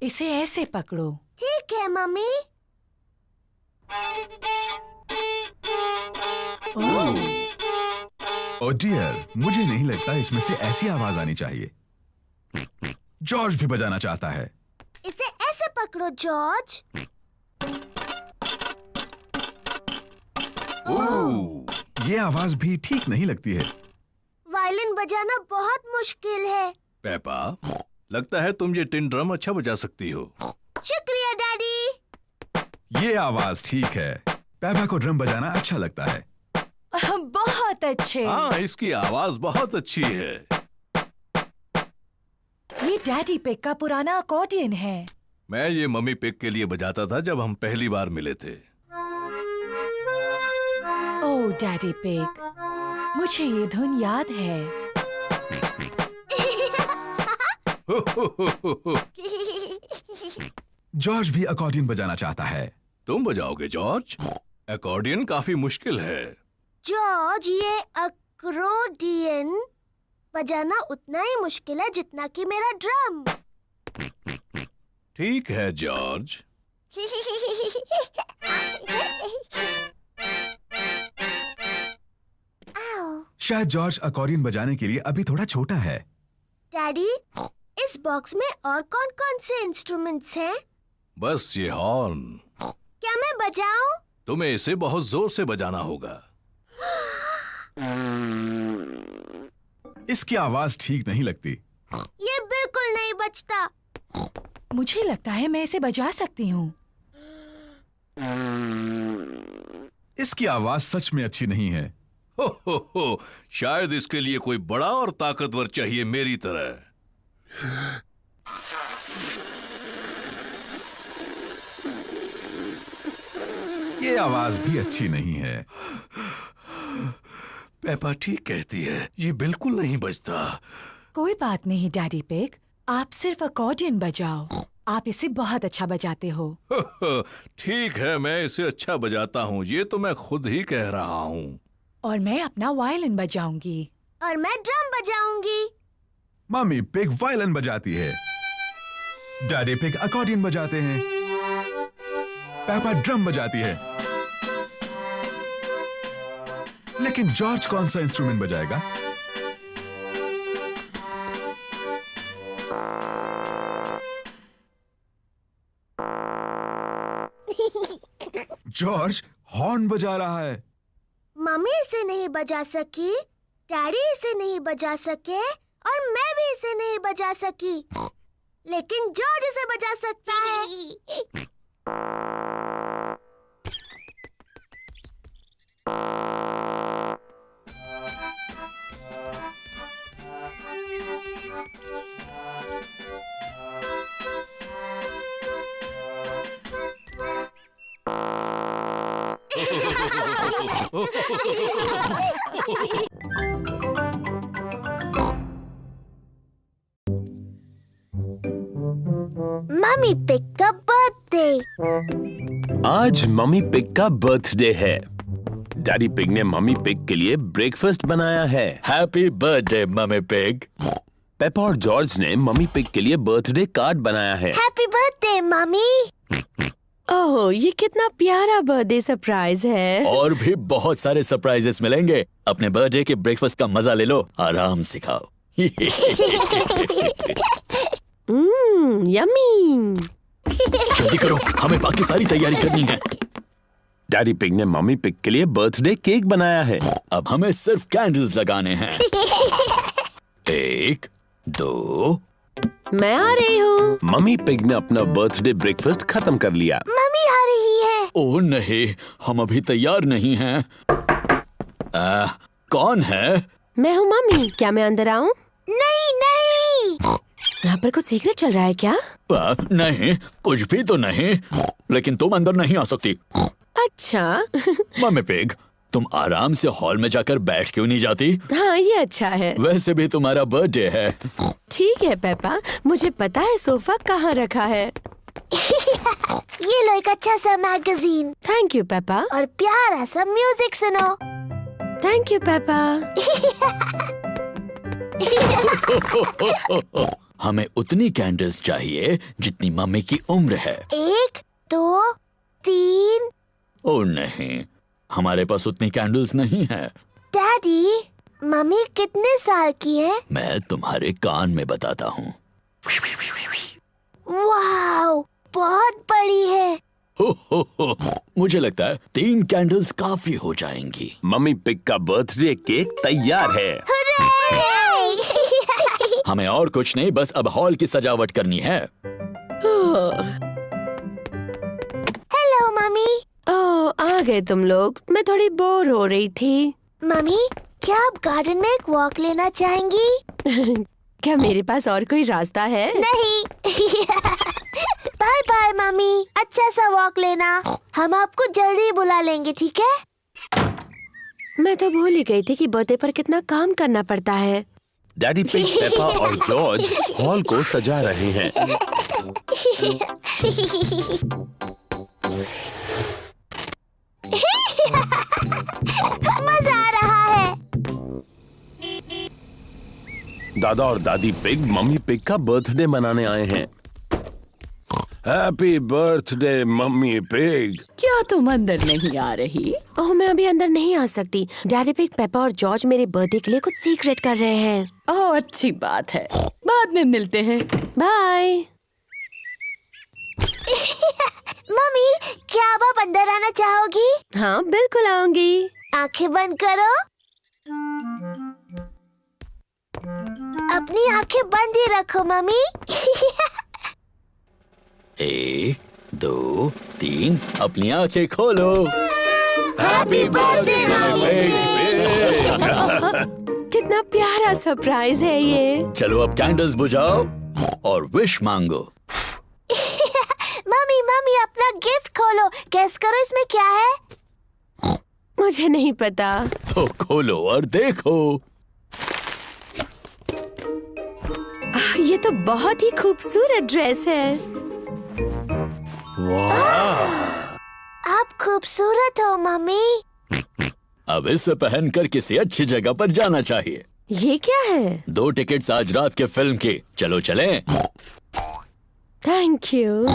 इसे ऐसे पकड़ो। ठीक है मम्मी। ओह डियर, मुझे नहीं लगता इसमें से ऐसी आवाज आनी चाहिए। जॉर्ज भी बजाना चाहता है। इसे ऐसे पकड़ो जॉर्ज। ये आवाज भी ठीक नहीं लगती है। वायलिन बजाना बहुत मुश्किल है। पेपा, लगता है तुम ये टिन ड्रम अच्छा बजा सकती हो। शुक्रिया डैडी। ये आवाज ठीक है। पेपा को ड्रम बजाना अच्छा लगता है। बहुत अच्छे। हाँ, इसकी आवाज बहुत अच्छी है। ये डैडी पिग का पुराना अकॉर्डियन है। मैं ये मम्मी पिग के लिए बजाता था जब हम पहली बार मिले थे। ओह डैडी पिग, मुझे ये धुन याद है। जॉर्ज भी अकॉर्डियन बजाना चाहता है। तुम बजाओगे जॉर्ज? अकॉर्डियन काफी मुश्किल है। जॉर्ज, ये अकॉर्डियन बजाना उतना ही मुश्किल है जितना कि मेरा ड्रम। ठीक है जॉर्ज। शायद जॉर्ज अकॉर्डियन बजाने के लिए अभी थोड़ा छोटा है। डैडी, इस बॉक्स में और कौन-कौन से इंस्ट्रूमेंट्स हैं? बस ये हॉर्न। क्या मैं बजाऊं? तुम्हें इसे बहुत जोर से बजाना होगा। इसकी आवाज ठीक नहीं लगती। ये बिल्कुल नहीं बजता। मुझे लगता है मैं इसे बजा सकती हूँ। इसकी आवाज सच में अच्छी नहीं है। हो, शायद इसके लिए कोई बड़ा और ताकतवर चाहिए मेरी तरह। ये आवाज भी अच्छी नहीं है। पेपा ठीक कहती है, ये बिल्कुल नहीं बजता। कोई बात नहीं डैडी पिग, आप सिर्फ अकॉर्डियन बजाओ। आप इसे बहुत अच्छा बजाते हो। ठीक है, मैं इसे अच्छा बजाता हूँ, ये तो मैं खुद ही कह रहा हूँ। और मैं अपना वायलिन बजाऊंगी। और मैं ड्रम बजाऊंगी। मम्मी पिग वायलिन बजाती है। डैडी पिग अकॉर्डियन बजाते हैं। पेपा ड्रम बजाती है। लेकिन जॉर्ज कौन सा इंस्ट्रूमेंट बजाएगा? जॉर्ज हॉर्न बजा रहा है। मम्मी इसे नहीं बजा सकी, डैडी इसे नहीं बजा सके और मैं भी इसे नहीं बजा सकी, लेकिन जॉर्ज इसे बजा सकता है। मम्मी पिग का बर्थडे। आज मम्मी पिग का बर्थडे है। डैडी पिग ने मम्मी पिग के लिए ब्रेकफास्ट बनाया है। Happy birthday mummy pig. Peppa और जॉर्ज ने मम्मी पिग के लिए बर्थडे कार्ड बनाया है। Happy birthday mummy. ओह, ये कितना प्यारा बर्थडे सरप्राइज है। और भी बहुत सारे सरप्राइजेस मिलेंगे। अपने बर्थडे के ब्रेकफास्ट का मजा ले लो, आराम से खाओ। यम्मी। जल्दी करो, हमें बाकी सारी तैयारी करनी है। डैडी पिग ने मम्मी पिग के लिए बर्थडे केक बनाया है। अब हमें सिर्फ कैंडल्स लगाने हैं। 1, 2। मैं आ रही हूँ। मम्मी पिग ने अपना बर्थडे ब्रेकफास्ट खत्म कर लिया। मम्मी आ रही है। ओह नहीं, हम अभी तैयार नहीं हैं। कौन है? मैं हूँ मम्मी। क्या मैं अंदर आऊँ? नहीं नहीं। यहाँ पर कुछ सीक्रेट चल रहा है क्या? नहीं, कुछ भी तो नहीं, लेकिन तुम अंदर नहीं आ सकती। अच्छा। मम्मी पिग, तुम आराम से हॉल में जाकर बैठ क्यों नहीं जाती? हाँ, ये अच्छा है। वैसे भी तुम्हारा बर्थडे है। ठीक है पेपा, मुझे पता है सोफा कहाँ रखा है। ये लो एक अच्छा सा मैगजीन। Thank you Peppa. और प्यारा सा म्यूजिक सुनो। Thank you Peppa. हमें उतनी कैंडल्स चाहिए जितनी मम्मी की उम्र है। 1, 2, 3। ओह नहीं, हमारे पास उतनी कैंडल्स नहीं है। डैडी, मम्मी कितने साल की है? मैं तुम्हारे कान में बताता हूँ। वाओ, बहुत बड़ी है। मुझे लगता है 3 कैंडल्स काफी हो जाएंगी। मम्मी पिग का बर्थडे केक तैयार है। हमें और कुछ नहीं, बस अब हॉल की सजावट करनी है। Hello mummy. ओह, आ गए तुम लोग। मैं थोड़ी बोर हो रही थी। मम्मी, क्या आप गार्डन में एक वॉक लेना चाहेंगी? क्या मेरे पास और कोई रास्ता है? नहीं। बाय बाय मम्मी, अच्छा सा वॉक लेना। हम आपको जल्दी बुला लेंगे, ठीक है? मैं तो भूल ही गई थी कि बर्थडे पर कितना काम करना पड़ता है। डैडी पिग, पेपा और जॉर्ज हॉल को सजा रहे हैं। मजा आ रहा है। दादा और दादी पिग मम्मी पिग का बर्थडे मनाने आए हैं। Happy birthday mummy pig. क्या तुम अंदर नहीं आ रही? ओह, मैं अभी अंदर नहीं आ सकती। डैडी पिग, पेपा और जॉर्ज मेरे बर्थडे के लिए कुछ सीक्रेट कर रहे हैं। ओह, अच्छी बात है, बाद में मिलते हैं। बाय। मम्मी, क्या आप अंदर आना चाहोगी? हाँ, बिल्कुल आऊंगी। आंखें बंद करो। अपनी आंखें बंद ही रखो मम्मी। 1, 2, 3, अपनी आंखें खोलो। हैप्पी बर्थडे कितना प्यारा सरप्राइज है ये। चलो अब कैंडल्स बुझाओ और विश मांगो। मम्मी मम्मी, अपना गिफ्ट खोलो। गेस करो इसमें क्या है? मुझे नहीं पता। तो खोलो और देखो। ये तो बहुत ही खूबसूरत ड्रेस है। वाह! आप खूबसूरत हो मम्मी। अब इसे पहनकर किसी अच्छी जगह पर जाना चाहिए। ये क्या है? 2 टिकट्स आज रात के फिल्म की। चलो चलें। Thank you.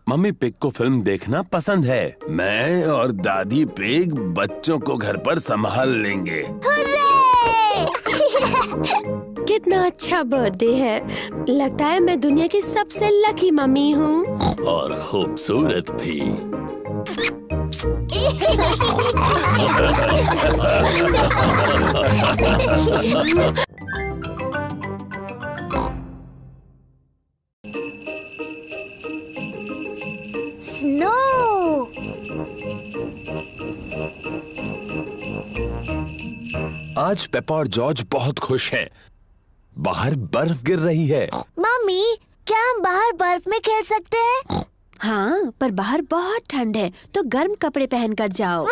मम्मी पिग को फिल्म देखना पसंद है। मैं और दादी पिग बच्चों को घर पर संभाल लेंगे। कितना अच्छा बर्थडे है। लगता है मैं दुनिया की सबसे लकी मम्मी हूँ। और खूबसूरत भी। स्नो। आज पेपा और जॉर्ज बहुत खुश हैं। बाहर बर्फ गिर रही है। मम्मी, क्या हम बाहर बर्फ में खेल सकते हैं? हाँ, पर बाहर बहुत ठंड है, तो गर्म कपड़े पहन कर जाओ।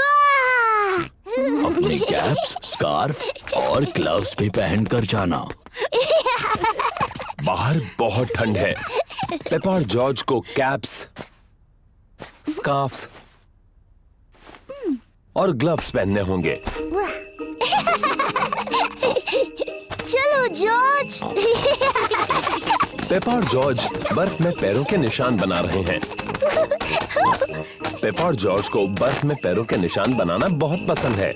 अपनी कैप्स, स्कार्फ और ग्लव्स भी पहन कर जाना। बाहर बहुत ठंड है। पेपा और जॉर्ज को कैप्स, स्कार्फ्स और ग्लव्स पहनने होंगे। चलो जॉर्ज। पेपा और जॉर्ज बर्फ में पैरों के निशान बना रहे हैं। पेपा और जॉर्ज को बर्फ में पैरों के निशान बनाना बहुत पसंद है।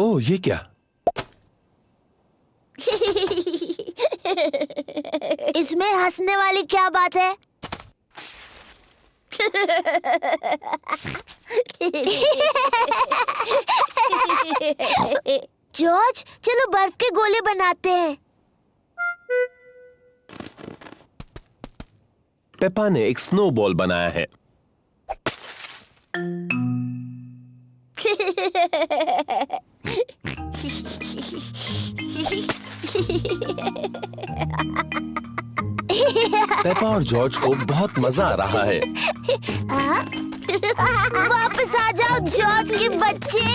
ओह, ये क्या? इसमें हंसने वाली क्या बात है? जॉर्ज, चलो बर्फ के गोले बनाते हैं। पेपा ने एक स्नोबॉल बनाया है। पेपा और जॉर्ज को बहुत मजा आ रहा है। वापस आ जाओ जॉर्ज के बच्चे।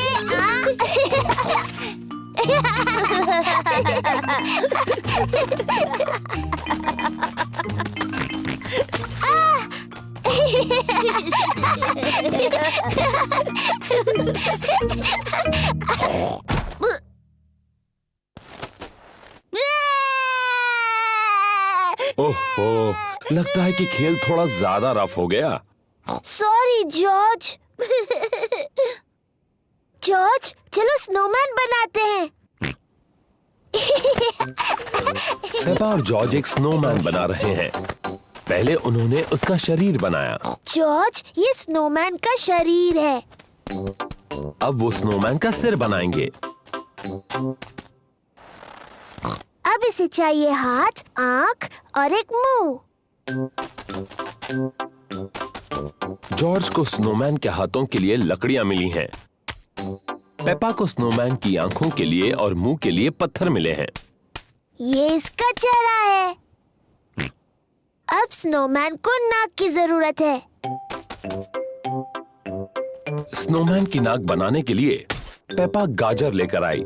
ओह, लगता है कि खेल थोड़ा ज्यादा रफ हो गया। Sorry George. जॉर्ज, चलो स्नोमैन बनाते हैं। पेपा और जॉर्ज एक स्नोमैन बना रहे हैं। पहले उन्होंने उसका शरीर बनाया। जॉर्ज, ये स्नोमैन का शरीर है। अब वो स्नोमैन का सिर बनाएंगे। अब इसे चाहिए हाथ, आंख और एक मुंह। जॉर्ज को स्नोमैन के हाथों के लिए लकड़ियां मिली हैं। पेपा को स्नोमैन की आंखों के लिए और मुंह के लिए पत्थर मिले हैं। ये इसका चेहरा है। अब स्नोमैन को नाक की जरूरत है। स्नोमैन की नाक बनाने के लिए पेपा गाजर लेकर आई।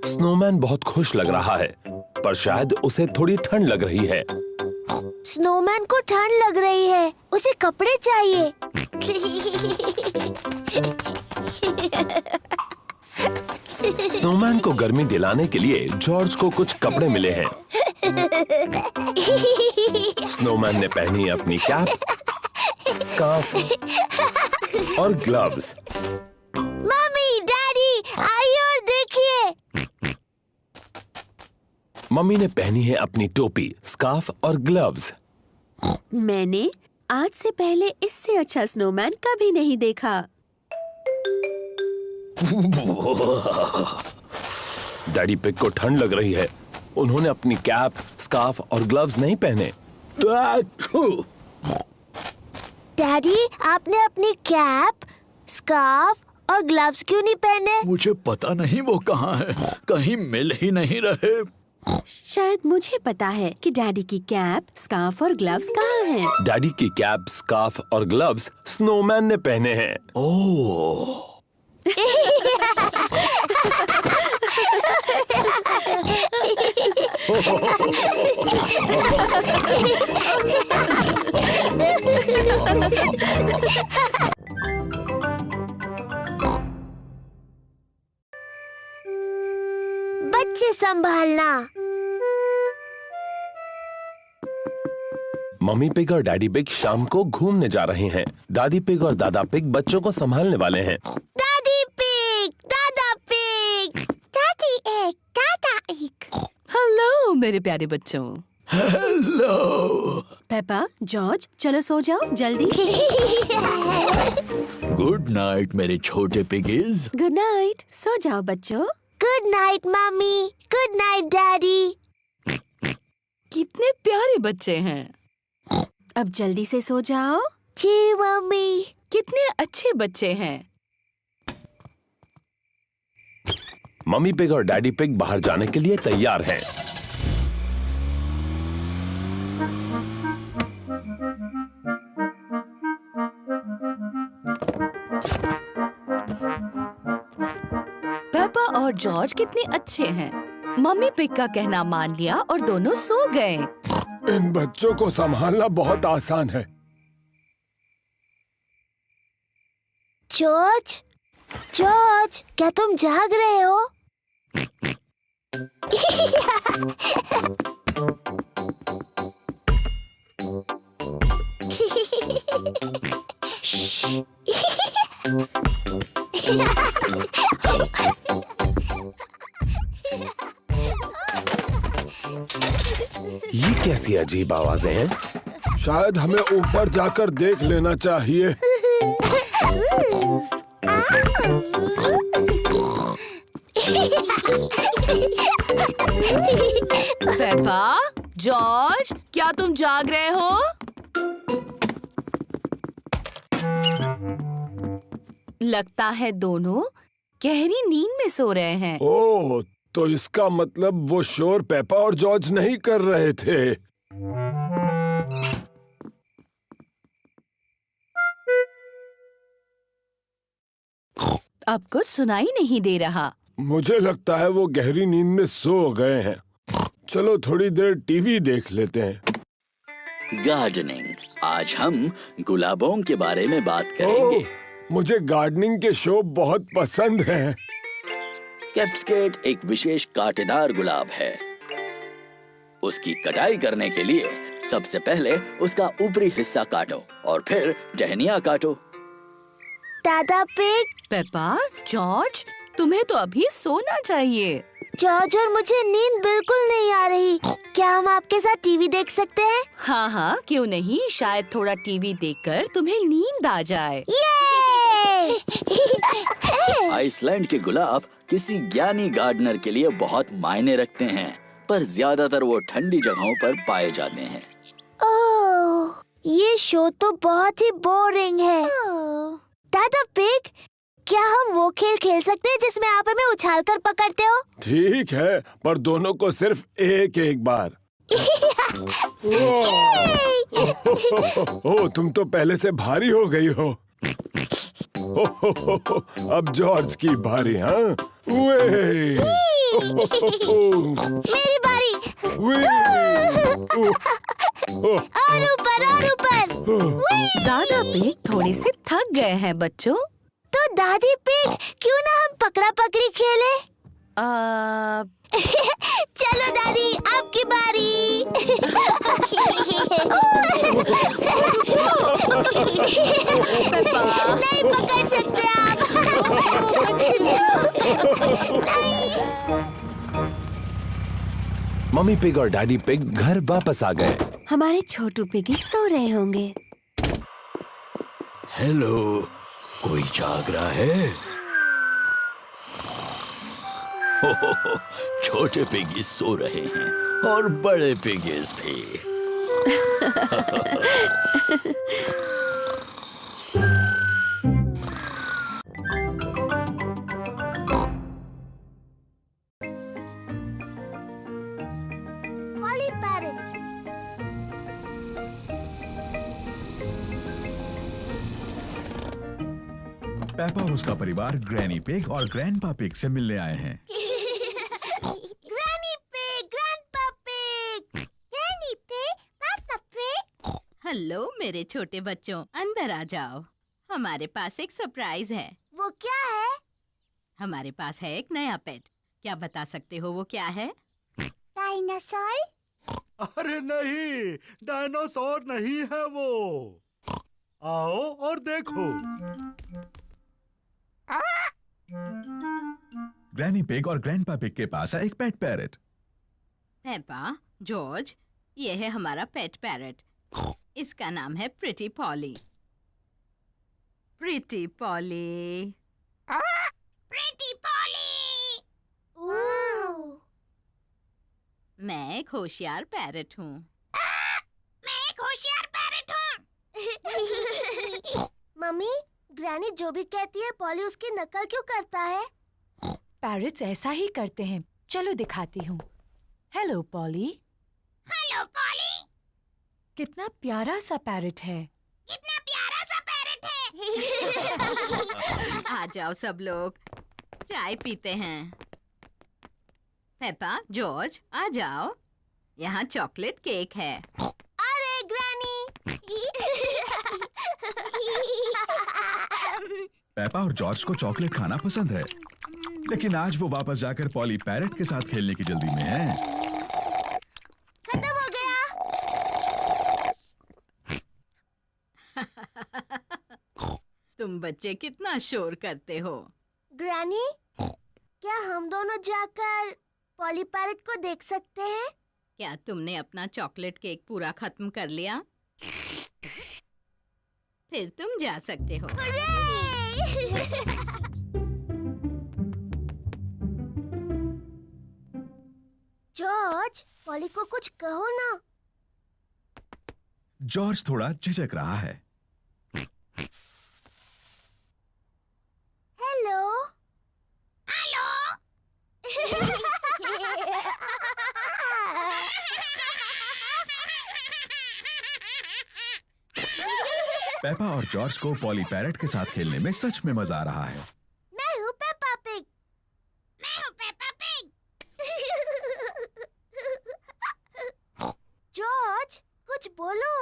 स्नोमैन बहुत खुश लग रहा है, पर शायद उसे थोड़ी ठंड लग रही है। स्नोमैन को ठंड लग रही है, उसे कपड़े चाहिए। स्नोमैन को गर्मी दिलाने के लिए जॉर्ज को कुछ कपड़े मिले हैं। स्नोमैन ने पहनी अपनी कैप, स्कार्फ और ग्लव्स। मम्मी, डैडी, आइए और देखिए। मम्मी ने पहनी है अपनी टोपी, स्कार्फ और ग्लव्स। मैंने आज से पहले इससे अच्छा स्नोमैन कभी नहीं देखा। डैडी पिग को ठंड लग रही है। उन्होंने अपनी कैप, स्कार्फ और ग्लव्स नहीं पहने। डैडी, आपने अपनी कैप, स्कार्फ और ग्लव्स क्यों नहीं पहने? मुझे पता नहीं वो कहाँ है, कहीं मिल ही नहीं रहे। शायद मुझे पता है कि डैडी की कैप, स्कार्फ और ग्लव्स कहाँ हैं। डैडी की कैप, स्कार्फ और ग्लव्स स्नोमैन ने पहने हैं। ओह, से संभालना। मम्मी पिग और डैडी पिग शाम को घूमने जा रहे हैं। दादी पिग और दादा पिग बच्चों को संभालने वाले हैं। दादी पिग, दादा पिग, दादी एक, दादा एक। हेलो मेरे प्यारे बच्चों। हेलो। पेपा, जॉर्ज, चलो सो जाओ जल्दी। गुड नाइट मेरे छोटे पिगीज। गुड नाइट, सो जाओ बच्चों। Good night mummy, good night daddy. कितने प्यारे बच्चे हैं। अब जल्दी से सो जाओ। जी मम्मी। कितने अच्छे बच्चे हैं। मम्मी पिग और डैडी पिग बाहर जाने के लिए तैयार हैं। पेपा और जॉर्ज कितने अच्छे हैं। मम्मी पिग का कहना मान लिया और दोनों सो गए। इन बच्चों को संभालना बहुत आसान है। जॉर्ज, जॉर्ज, क्या तुम जाग रहे हो? ये कैसी अजीब आवाजें हैं? शायद हमें ऊपर जाकर देख लेना चाहिए। पेपा, जॉर्ज, क्या तुम जाग रहे हो? लगता है दोनों गहरी नींद में सो रहे हैं। ओह, तो इसका मतलब वो शोर पेपा और जॉर्ज नहीं कर रहे थे। अब कुछ सुनाई नहीं दे रहा। मुझे लगता है वो गहरी नींद में सो गए हैं। चलो थोड़ी देर टीवी देख लेते हैं। गार्डनिंग। आज हम गुलाबों के बारे में बात करेंगे। ओह, मुझे गार्डनिंग के शो बहुत पसंद हैं। कैप्सकेट एक विशेष कांटेदार गुलाब है। उसकी कटाई करने के लिए सबसे पहले उसका ऊपरी हिस्सा काटो और फिर टहनियाँ काटो। दादा पिग, पेपा, जॉर्ज, तुम्हें तो अभी सोना चाहिए। जॉर्ज और मुझे नींद बिल्कुल नहीं आ रही। क्या हम आपके साथ टीवी देख सकते हैं? हाँ हाँ, क्यों नहीं। शायद थोड़ा टीवी देखकर तुम्हें नींद आ जाए। ये! आइसलैंड के गुलाब किसी ज्ञानी गार्डनर के लिए बहुत मायने रखते हैं, पर ज्यादातर वो ठंडी जगहों पर पाए जाते हैं। ओह, ये शो तो बहुत ही बोरिंग है। दादा पिग, क्या हम वो खेल खेल सकते हैं जिसमें आप हमें उछाल कर पकड़ते हो? ठीक है, पर दोनों को सिर्फ एक एक बार। ओह, तुम तो पहले से भारी हो गई हो। अब जॉर्ज की बारी। हाँ, मेरी बारी। और ऊपर और ऊपर। दादा पिग थोड़े से थक गए हैं बच्चों। तो दादी पिग, क्यों ना हम पकड़ा पकड़ी खेले? चलो दादी, आपकी बारी। नहीं पकड़ सकते आप। मम्मी पिग और डैडी पिग घर वापस आ गए। हमारे छोटू पिगी सो रहे होंगे। हेलो, कोई जाग रहा है? छोटे पिगीज सो रहे हैं और बड़े पिगीज भी। Molly Parrot. पेपा और उसका परिवार ग्रैनी पिग और ग्रैंडपा पिग से मिलने आए हैं। Granny Pig, Grandpa Pig, Granny Pig, Papa Pig. Hello मेरे छोटे बच्चों, अंदर आ जाओ। हमारे पास एक सरप्राइज है। वो क्या है? हमारे पास है एक नया पेट। क्या बता सकते हो वो क्या है? डायनासोर? अरे नहीं, डायनासोर नहीं है वो। आओ और देखो। ग्रैनी पिग और ग्रैंडपा पिग के पास है एक पेट पैरट। पेपा, जॉर्ज, ये है हमारा पेट पैरट। इसका नाम है pretty poly. Pretty poly. Pretty poly. मैं एक होशियार पैरट हूँ। मैं एक होशियार पैरट हूँ। मम्मी, ग्रैनी जो भी कहती है पॉली उसकी नकल क्यों करता है? पैरट्स ऐसा ही करते हैं। चलो दिखाती हूँ। Hello poly. Hello poly. कितना प्यारा सा पैरट है। कितना प्यारा सा पैरट है। आ जाओ सब लोग, चाय पीते हैं। पेपा, जॉर्ज, आ जाओ, यहाँ चॉकलेट केक है। अरे ग्रैनी! पेपा और जॉर्ज को चॉकलेट खाना पसंद है, लेकिन आज वो वापस जाकर पॉली पैरट के साथ खेलने की जल्दी में है। खत्म हो गया। तुम बच्चे कितना शोर करते हो। ग्रैनी, क्या हम दोनों जाकर पॉली पैरट को देख सकते हैं? क्या तुमने अपना चॉकलेट केक पूरा खत्म कर लिया? फिर तुम जा सकते हो। जॉर्ज, पॉली को कुछ कहो ना। जॉर्ज थोड़ा झिझक रहा है। हेलो। हेलो। पेपा और जॉर्ज को पॉली पैरट के साथ खेलने में सच में मजा आ रहा है। मैं हूँ पेपा पिग। मैं हूँ पेपा पिग। जॉर्ज, कुछ बोलो।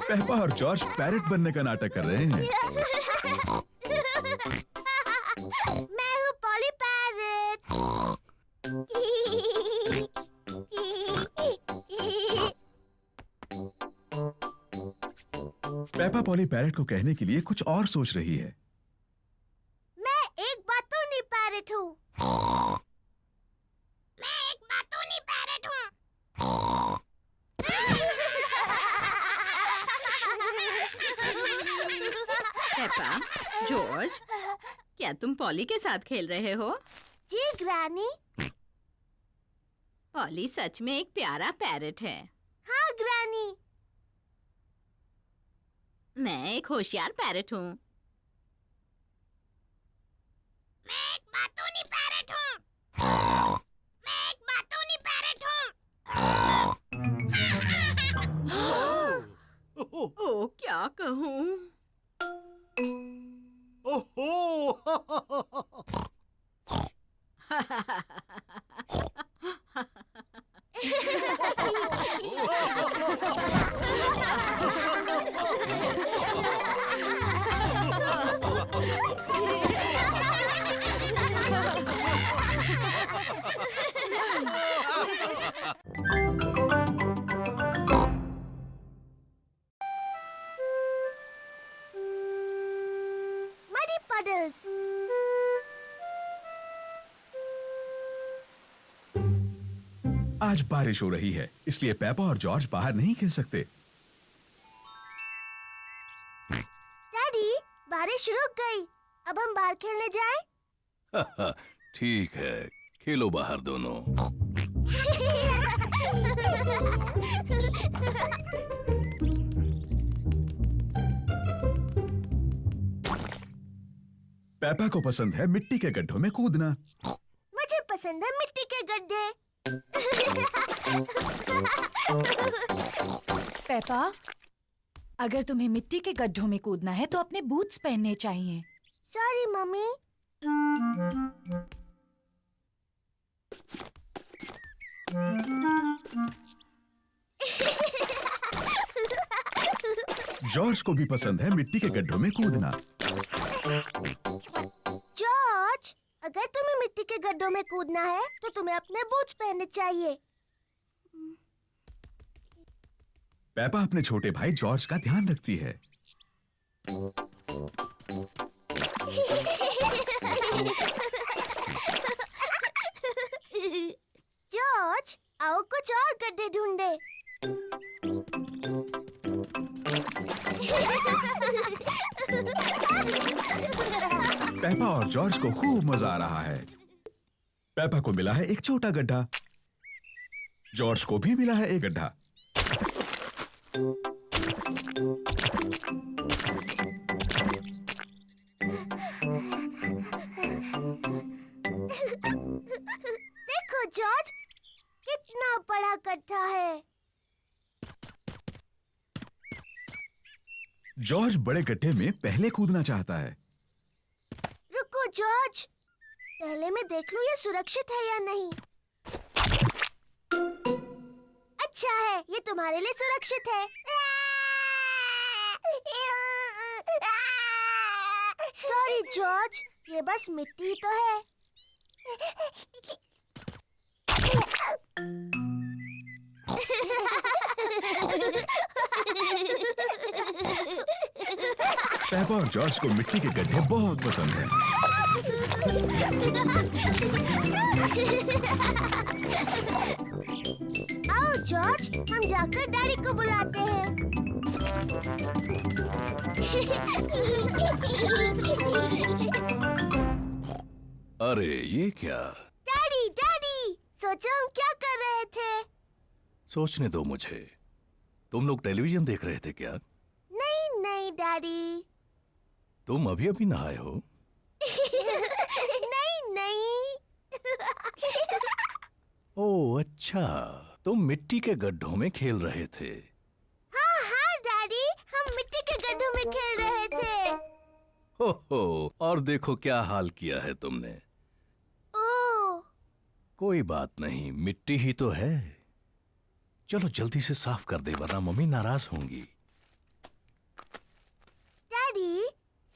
पेपा और जॉर्ज पैरट बनने का नाटक कर रहे हैं। मैं हूँ poly parrot. Peppa poly parrot को कहने के लिए कुछ और सोच रही है। मैं एक बातूनी पैरट हूँ। मैं एक बातूनी पैरट हूँ। पेपा, जॉर्ज, क्या तुम पॉली के साथ खेल रहे हो? जी ग्रैनी। पॉली सच में एक प्यारा पैरट है। हाँ ग्रैनी। मैं एक होशियार पैरट हूँ। मैं एक बातूनी पैरट हूँ। मैं एक बातूनी पैरट हूँ। ओ, क्या कहूँ? ओहो! Muddy puddles. आज बारिश हो रही है, इसलिए पेपा और जॉर्ज बाहर नहीं खेल सकते। डैडी, बारिश रुक गई। अब हम बाहर खेलने जाएं? ठीक है, खेलो बाहर दोनों। पेपा को पसंद है मिट्टी के गड्ढों में कूदना। मुझे पसंद है मिट्टी के गड्ढे। पेपा, अगर तुम्हें मिट्टी के गड्ढों में कूदना है तो अपने बूट्स पहनने चाहिए। Sorry mummy. जॉर्ज को भी पसंद है मिट्टी के गड्ढों में कूदना। जॉर्ज, अगर तुम्हें मिट्टी के गड्ढों में कूदना है तो तुम्हें अपने बूट्स पहनने चाहिए। पेपा अपने छोटे भाई जॉर्ज का ध्यान रखती है। जॉर्ज, आओ कुछ और गड्ढे ढूंढे। पेपा और जॉर्ज को खूब मजा आ रहा है। पेपा को मिला है एक छोटा गड्ढा, जॉर्ज को भी मिला है एक गड्ढा। देखो जॉर्ज, कितना बड़ा गड्ढा है। जॉर्ज बड़े गड्ढे में पहले कूदना चाहता है। रुको जॉर्ज, पहले मैं देख लूं ये सुरक्षित है या नहीं। अच्छा है, ये तुम्हारे लिए सुरक्षित है। सॉरी जॉर्ज, ये बस मिट्टी ही तो है। पेपा और जॉर्ज को मिट्टी के गड्ढे बहुत पसंद हैं। आओ जॉर्ज, हम जाकर डैडी को बुलाते हैं। अरे ये क्या? डैडी, डैडी, सोचो हम क्या कर रहे थे? सोचने दो मुझे। तुम लोग टेलीविजन देख रहे थे क्या? नहीं नहीं डैडी। तुम अभी अभी नहाए हो? नहीं नहीं। ओह अच्छा, तुम मिट्टी के गड्ढों में खेल रहे थे। हाँ हाँ डैडी, हम मिट्टी के गड्ढों में खेल रहे थे। हो, और देखो क्या हाल किया है तुमने। ओह, कोई बात नहीं, मिट्टी ही तो है। चलो जल्दी से साफ कर दे वरना मम्मी नाराज होंगी। डैडी,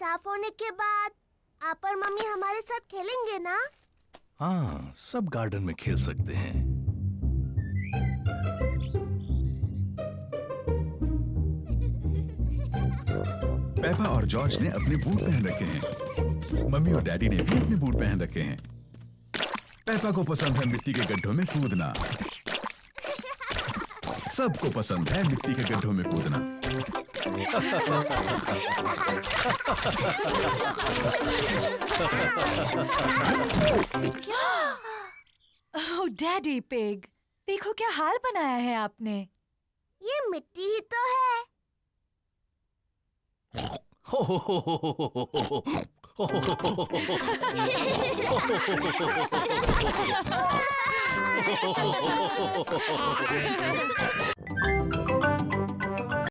साफ होने के बाद आप और मम्मी हमारे साथ खेलेंगे ना? हाँ, सब गार्डन में खेल सकते हैं। पेपा और जॉर्ज ने अपने बूट पहन रखे हैं। मम्मी और डैडी ने भी अपने बूट पहन रखे हैं। पेपा को पसंद है मिट्टी के गड्ढों में कूदना। सबको पसंद है मिट्टी के गड्ढों में कूदना। ओह डैडी पिग, देखो क्या हाल बनाया है आपने। ये मिट्टी ही तो है।